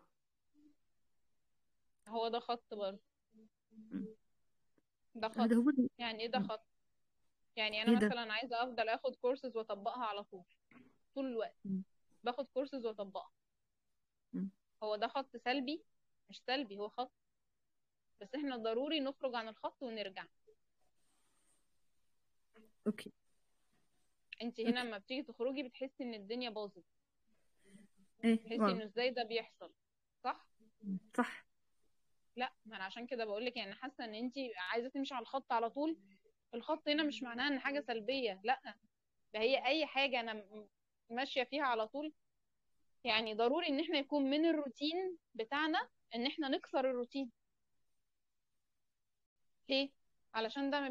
هو ده خط برضه؟ ده خط. هذا هو يعني ايه ده خط؟ يعني انا ايه ده. مثلا عايزة افضل اخد كورسز واطبقها على طول، طول الوقت باخد كورسز واطبقها. هو ده خط سلبي؟ مش سلبي، هو خط. بس احنا ضروري نخرج عن الخط ونرجع. اوكي انت هنا اوكي. لما بتيجي تخرجي بتحسي ان الدنيا باظت، ايه بتحسي والله. انه ازاي ده بيحصل، صح؟ صح. لا، ما انا عشان كده بقولك، يعني حاسه ان انت عايزه تمشي على الخط على طول. الخط هنا مش معناها ان حاجه سلبيه، لا. ده هي اي حاجه انا ماشيه فيها على طول. يعني ضروري ان احنا يكون من الروتين بتاعنا ان احنا نكسر الروتين. ليه؟ علشان ده ما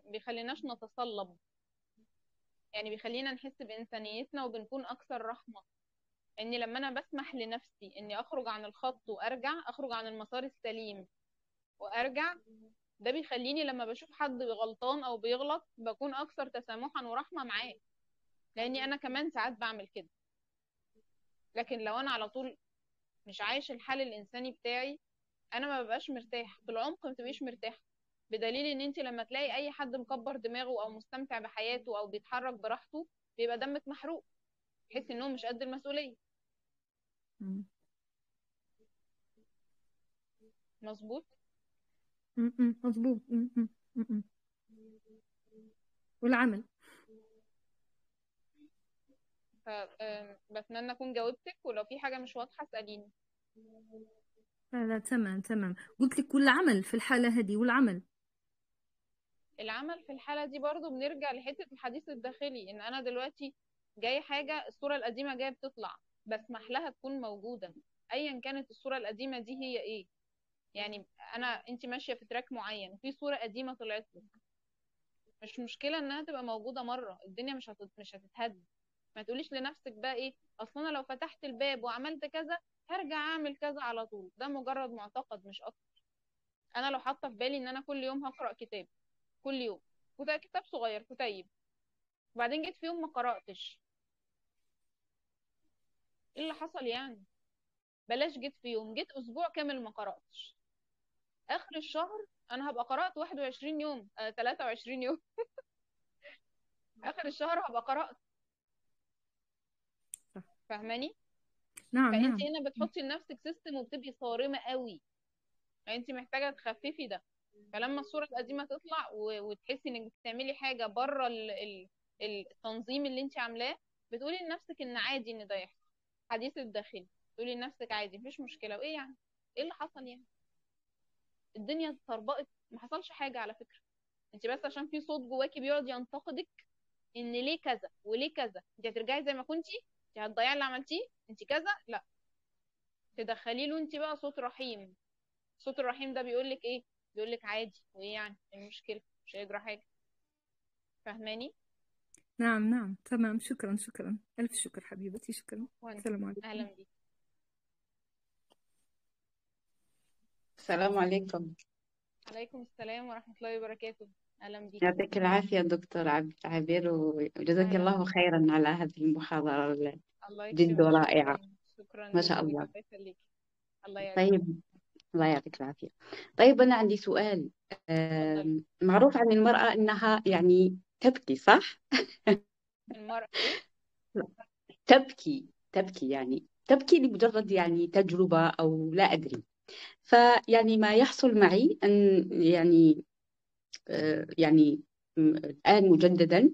بيخليناش نتصلب. يعني بيخلينا نحس بإنسانيتنا وبنكون أكثر رحمة. إني لما أنا بسمح لنفسي إني أخرج عن الخط وأرجع، أخرج عن المسار السليم وأرجع، ده بيخليني لما بشوف حد غلطان أو بيغلط بكون أكثر تسامحا ورحمة معاه، لأني أنا كمان ساعات بعمل كده. لكن لو أنا على طول مش عايش الحال الإنساني بتاعي، أنا ما ببقاش مرتاح في العمق، ما بتبقيش مرتاح. بدليل إن أنت لما تلاقي أي حد مكبر دماغه أو مستمتع بحياته أو بيتحرك براحته، بيبقى دمك محروق، تحسي إنه مش قد المسؤولية. مم. مظبوط. مظبوط. والعمل. فبتمنى أكون جاوبتك، ولو في حاجة مش واضحة اسأليني. لا لا، تمام تمام. قلت لك والعمل في الحالة هذه، والعمل. العمل في الحالة دي برضو بنرجع لحتة الحديث الداخلي، إن أنا دلوقتي جاي حاجة، الصورة القديمة جاية بتطلع، بسمح لها تكون موجودة، أيا كانت الصورة القديمة دي هي إيه. يعني أنت ماشية في تراك معين وفي صورة قديمة طلعت لك، مش مشكلة إنها تبقى موجودة مرة، الدنيا مش هتتهد. ما تقوليش لنفسك بقى إيه، أصل أنا لو فتحت الباب وعملت كذا هرجع أعمل كذا على طول. ده مجرد معتقد مش أكتر. أنا لو حاطة في بالي إن أنا كل يوم هقرأ كتاب، كل يوم كتاب صغير كتيب، وبعدين جيت في يوم ما قرأتش، ايه اللي حصل يعني؟ بلاش جيت في يوم، جيت اسبوع كامل ما قرأتش، اخر الشهر انا هبقى قرأت 21 يوم 23 يوم. اخر الشهر هبقى قرأت. صح. فاهماني؟ نعم فانت نعم. هنا بتحطي لنفسك سيستم وبتبقي صارمة قوي. انت محتاجة تخففي ده. فلما الصورة القديمة تطلع وتحسي انك بتعملي حاجة بره التنظيم اللي انت عاملاه، بتقولي لنفسك ان عادي ان ده يحصل. حديث الداخلي، تقولي لنفسك عادي مفيش مشكلة، وايه يعني؟ ايه اللي حصل يعني؟ الدنيا اتطربقت، ما حصلش حاجة على فكرة. انت بس عشان في صوت جواكي بيقعد ينتقدك ان ليه كذا وليه كذا، انت هترجعي زي ما كنتي، انت هتضيعي اللي عملتيه، انت كذا. لا، تدخلي له انت بقى صوت رحيم. صوت الرحيم ده بيقول لك ايه؟ بيقول لك عادي، وايه يعني؟ إيه المشكله؟ مش هيجرى حاجه. فاهماني؟ نعم نعم تمام. شكرا شكرا، ألف شكر حبيبتي، شكرا. وانا السلام عليكم. اهلا بيك. السلام عليكم. عليكم السلام ورحمه الله وبركاته. اهلا بيك. يعطيك العافية دكتور عبير، وجزاك اهلا الله بيك. خيرا على هذه المحاضرة الله جد يكرمك. رائعة. شكرا ما شاء لذوقك. الله. الله يخليك. الله يعزك. طيب، الله يعطيك العافية. طيب أنا عندي سؤال. اتفضلي. معروف عن المرأة أنها يعني تبكي، صح؟ المرأة ايه؟ تبكي يعني تبكي لمجرد يعني تجربة أو لا أدري. فيعني ما يحصل معي أن يعني يعني الآن مجددا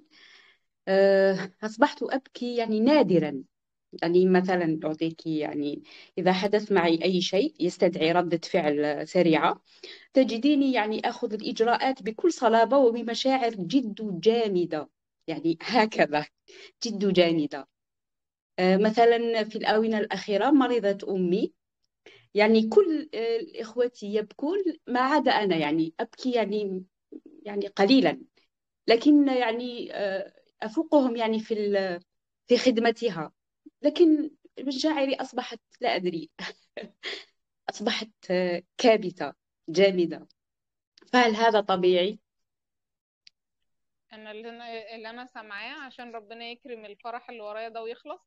أصبحت أبكي يعني نادرا. يعني مثلا أعطيك يعني إذا حدث معي أي شيء يستدعي ردة فعل سريعة، تجديني يعني أخذ الإجراءات بكل صلابة وبمشاعر جد جامدة. يعني هكذا، جد جامدة. مثلا في الآونة الأخيرة مرضت أمي، يعني كل إخوتي يبكون ما عدا أنا، يعني أبكي يعني قليلا، لكن يعني أفوقهم يعني في خدمتها. لكن مشاعري أصبحت لا أدري، أصبحت كابتة جامدة. فهل هذا طبيعي؟ انا اللي انا سامعاه عشان ربنا يكرم الفرح اللي ورايا ده ويخلص.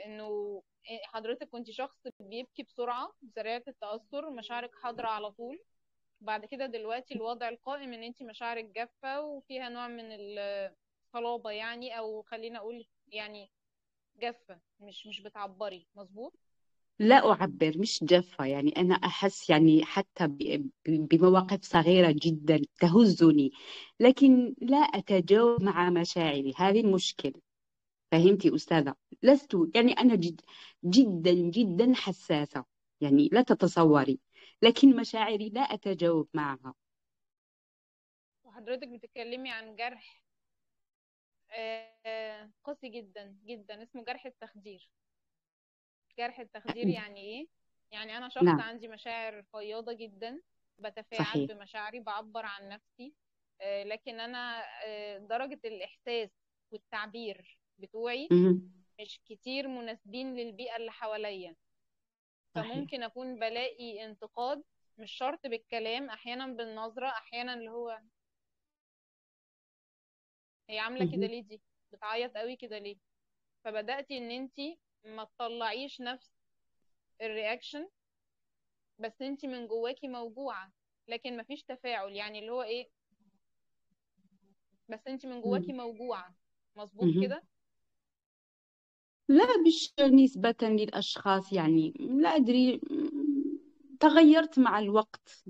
انه حضرتك كنت شخص بيبكي بسرعه، سريعه التاثر، مشاعرك حاضره على طول. بعد كده دلوقتي الوضع القائم ان انت مشاعرك جافة وفيها نوع من الصلابة، يعني او خلينا اقول يعني جافة، مش بتعبري مظبوط. لا أعبر، مش جافة. يعني أنا أحس يعني حتى بمواقف صغيرة جدا تهزني، لكن لا أتجاوب مع مشاعري. هذه المشكلة. فهمتي أستاذة؟ لست يعني أنا جدا جدا حساسة، يعني لا تتصوري. لكن مشاعري لا أتجاوب معها. وحضرتك بتتكلمي عن جرح قاسي جدا جدا، اسمه جرح التخدير. جرح التخدير يعني ايه؟ يعني انا شخص نعم. عندي مشاعر فياضة جدا، بتفاعل صحيح. بمشاعري، بعبر عن نفسي. لكن انا درجة الاحساس والتعبير بتوعي مهم. مش كتير مناسبين للبيئة اللي حواليا. صحيح. فممكن أكون بلاقي انتقاد، مش شرط بالكلام، أحيانا بالنظرة، أحيانا اللي هو هي عاملة كده مهم. ليه، دي بتعيط قوي كده ليه. فبدأتي إن انتي ما تطلعيش نفس الرياكشن، بس انتي من جواكي موجوعة لكن مفيش تفاعل، يعني اللي هو ايه، بس انتي من جواكي مهم. موجوعة. مظبوط مهم. كده. لا، مش نسبة للأشخاص، يعني لا أدري. تغيرت مع الوقت،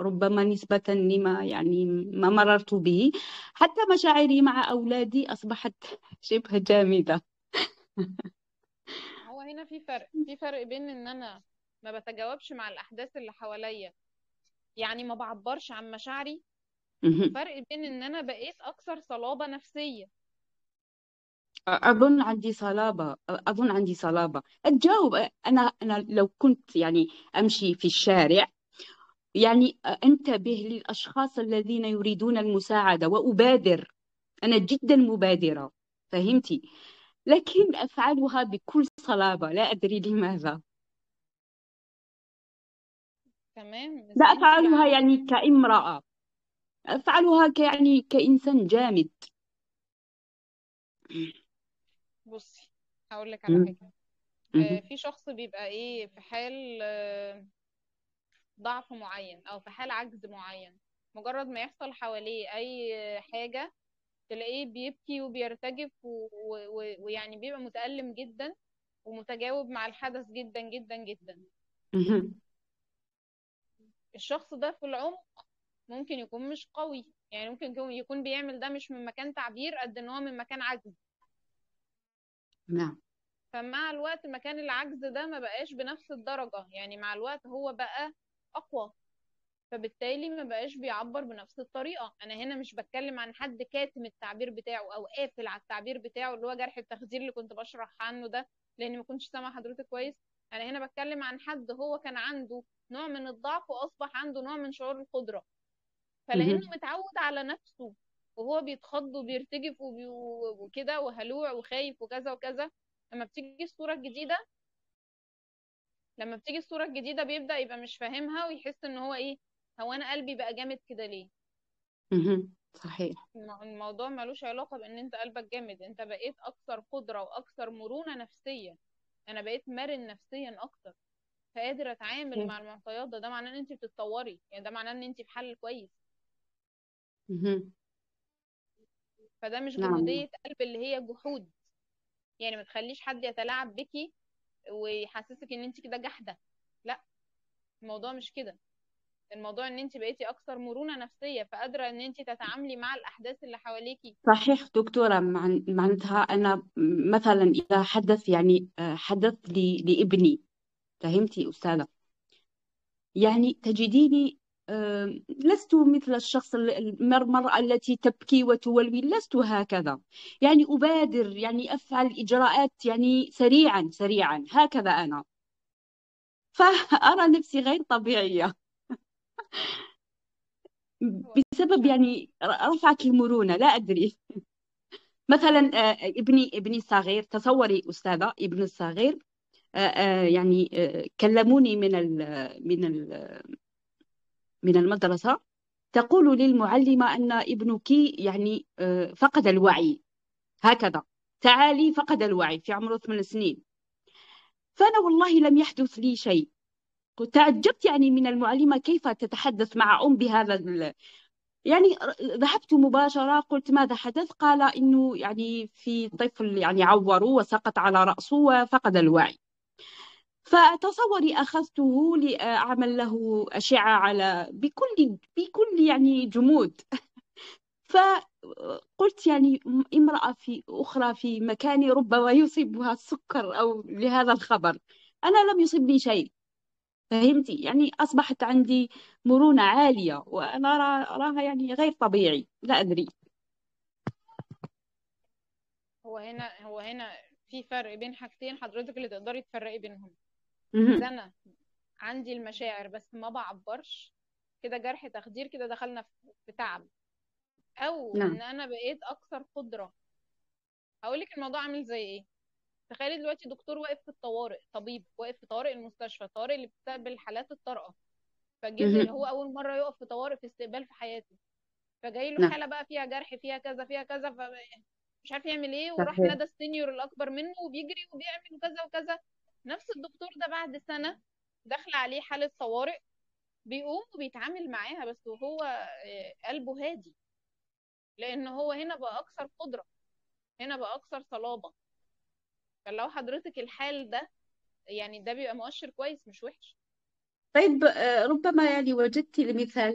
ربما نسبة لما يعني ما مررت به. حتى مشاعري مع أولادي أصبحت شبه جامدة. هو هنا في فرق بين ان انا ما بتجاوبش مع الأحداث اللي حواليا، يعني ما بعبرش عن مشاعري، مهم. وفرق بين ان انا بقيت اكثر صلابة نفسية. أظن عندي صلابة أتجاوب. أنا لو كنت يعني أمشي في الشارع، يعني أنتبه للأشخاص الذين يريدون المساعدة وأبادر. أنا جدا مبادرة، فهمتي؟ لكن أفعلها بكل صلابة، لا أدري لماذا. تمام، لا بس انتي أفعلها عندك. يعني كامرأة، أفعلها يعني كإنسان جامد. بصي، هقول لك على مم. حاجة. مهم. في شخص بيبقى ايه في حال ضعف معين او في حال عجز معين، مجرد ما يحصل حواليه اي حاجة تلاقيه بيبكي وبيرتجف ويعني بيبقى متألم جدا ومتجاوب مع الحدث جدا جدا جدا. مهم. الشخص ده في العمق ممكن يكون مش قوي، يعني ممكن يكون بيعمل ده مش من مكان تعبير قد ان هو من مكان عجز. نعم. فمع الوقت مكان العجز ده ما بقاش بنفس الدرجة، يعني مع الوقت هو بقى أقوى، فبالتالي ما بقاش بيعبر بنفس الطريقة. أنا هنا مش بتكلم عن حد كاتم التعبير بتاعه أو قافل على التعبير بتاعه اللي هو جرح التخدير اللي كنت بشرح عنه ده، لأني ما كنتش سامع حضرتك كويس. أنا هنا بتكلم عن حد هو كان عنده نوع من الضعف وأصبح عنده نوع من شعور القدرة، فلأنه مهم. متعود على نفسه وهو بيتخض وبيرتجف وكده وهلوع وخايف وكذا وكذا، لما بتيجي الصورة الجديدة بيبدأ يبقى مش فاهمها ويحس ان هو ايه، هو انا قلبي بقى جامد كده ليه؟ مهم. صحيح. الموضوع ملوش علاقة بان انت قلبك جامد، انت بقيت اكثر قدرة واكثر مرونة نفسية، انا بقيت مرن نفسيا اكتر، فقادر اتعامل صحيح. مع المعطيات. ده معناه ان انت بتتطوري، يعني ده معناه ان انت في حل كويس. مهم. فده مش نعم. جمودية قلب اللي هي جحود، يعني ما تخليش حد يتلاعب بيكي ويحسسك ان انت كده جحدة، لا، الموضوع مش كده. الموضوع ان انت بقيتي اكثر مرونة نفسية، فقادرة ان انت تتعاملي مع الاحداث اللي حواليكي. صحيح دكتورة، معناتها أنا مثلا إذا حدث يعني حدث لابني، فهمتي أستاذة؟ يعني تجديني لست مثل الشخص المرأة التي تبكي وتولوي، لست هكذا. يعني أبادر، يعني أفعل إجراءات يعني سريعا سريعا، هكذا أنا. فأرى نفسي غير طبيعية هو بسبب عشان يعني رفعت المرونة، لا أدري. مثلا ابني الصغير، تصوري أستاذة، ابني الصغير يعني كلموني من المدرسة، تقول للمعلمة أن ابنك يعني فقد الوعي، هكذا، تعالي فقد الوعي في عمره 8 سنين. فأنا والله لم يحدث لي شيء. تعجبت يعني من المعلمة كيف تتحدث مع أم بهذا يعني ذهبت مباشرة، قلت ماذا حدث؟ قال إنه يعني في طفل يعني عوره وسقط على رأسه وفقد الوعي. فتصوري أخذته لأعمل له أشعة على بكل يعني جمود. فقلت يعني امرأة في أخرى في مكاني ربما يصيبها السكر أو لهذا الخبر، أنا لم يصبني شيء. فهمتي؟ يعني أصبحت عندي مرونة عالية، وأنا أراها يعني غير طبيعي، لا أدري. هو هنا في فرق بين حاجتين حضرتك اللي تقدري تفرقي بينهم. اذا مهم. انا عندي المشاعر بس ما بعبرش، كده جرح تخدير، كده دخلنا في تعب. او نعم. ان انا بقيت اكثر قدرة. هقولك الموضوع عامل زي ايه. تخيلي دلوقتي دكتور واقف في الطوارئ، طبيب واقف في طوارئ المستشفى، الطوارئ اللي بتستقبل حالات الطارئة، فجه هو مهم. اول مرة يقف في طوارئ في استقبال في حياته، فجاي له نعم. حالة بقى فيها جرح فيها كذا فيها كذا، مش عارف يعمل ايه، وراح صحيح. نادى السينيور الاكبر منه وبيجري وبيعمل وكذا وكذا. نفس الدكتور ده بعد سنة داخل عليه حالة طوارئ، بيقوم وبيتعامل معاها بس وهو قلبه هادي، لان هو هنا بقى اكثر قدرة، هنا بقى اكثر صلابة. فلو حضرتك الحال ده، يعني ده بيبقى مؤشر كويس مش وحش. طيب ربما يعني وجدت المثال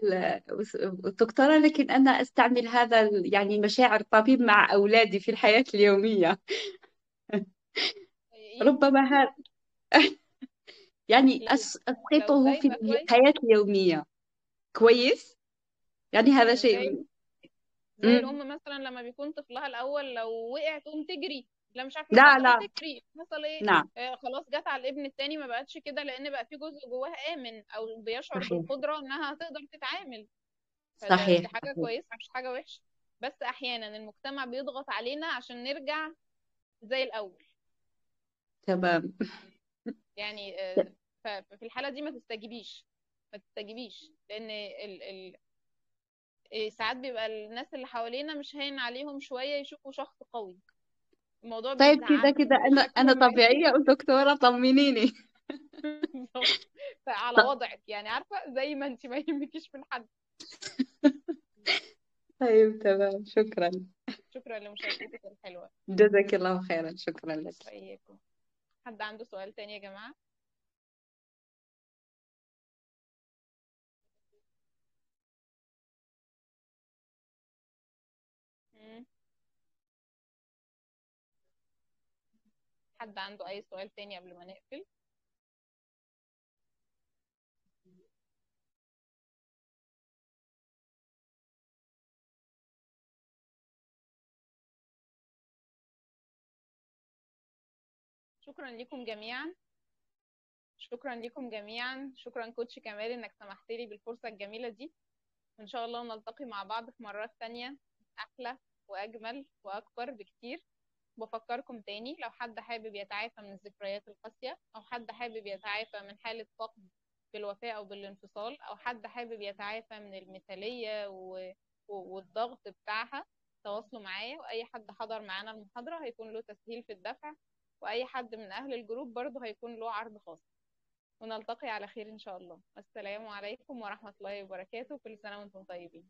دكتورة، لكن أنا أستعمل هذا يعني مشاعر طبيب مع أولادي في الحياة اليومية. ربما يمكن هذا يعني لو ده أسقطه في يبقى كويس. الحياة اليومية كويس، يعني هذا يعني زي شيء. زي مم. الام مثلا لما بيكون طفلها الاول لو وقع تقوم تجري، لا مش عارفه لا حصل ايه لا. تجري، حصل ايه، نعم. خلاص جت على الابن التاني ما بقتش كده، لان بقى في جزء جواها امن او بيشعر صحيح. بالقدره انها تقدر تتعامل. دي صحيح. حاجه صحيح. كويسه مش حاجه وحشه. بس احيانا المجتمع بيضغط علينا عشان نرجع زي الاول. تمام. يعني ففي الحاله دي ما تستجيبيش لان ساعات بيبقى الناس اللي حوالينا مش هين عليهم شويه يشوفوا شخص قوي، الموضوع طيب كده بيزعلهم كده أنا وشكله طبيعية دكتورة، طمنيني. بالظبط. فعلى وضعك يعني، عارفة زي ما انت، ما يهمكيش من حد. طيب تمام، شكرا. شكرا لمشاركتك الحلوة. جزاك الله خيرا، شكرا لك. وإياكم. حد عنده سؤال تاني يا جماعة؟ مم. حد عنده أي سؤال تاني قبل ما نقفل؟ شكرا لكم جميعا. شكرا لكم جميعا. شكرا كوتش كمال انك سمحت لي بالفرصة الجميلة دي. وان شاء الله نلتقي مع بعض في مرات تانية احلى واجمل واكبر بكتير. بفكركم تاني، لو حد حابب يتعافى من الذكريات القاسية، او حد حابب يتعافى من حالة فقد بالوفاة او بالانفصال، او حد حابب يتعافى من المثالية والضغط بتاعها، تواصلوا معايا. واي حد حضر معانا المحاضرة هيكون له تسهيل في الدفع، واي حد من اهل الجروب برضه هيكون له عرض خاص. ونلتقي على خير إن شاء الله. السلام عليكم ورحمة الله وبركاته. كل سنة وانتم طيبين.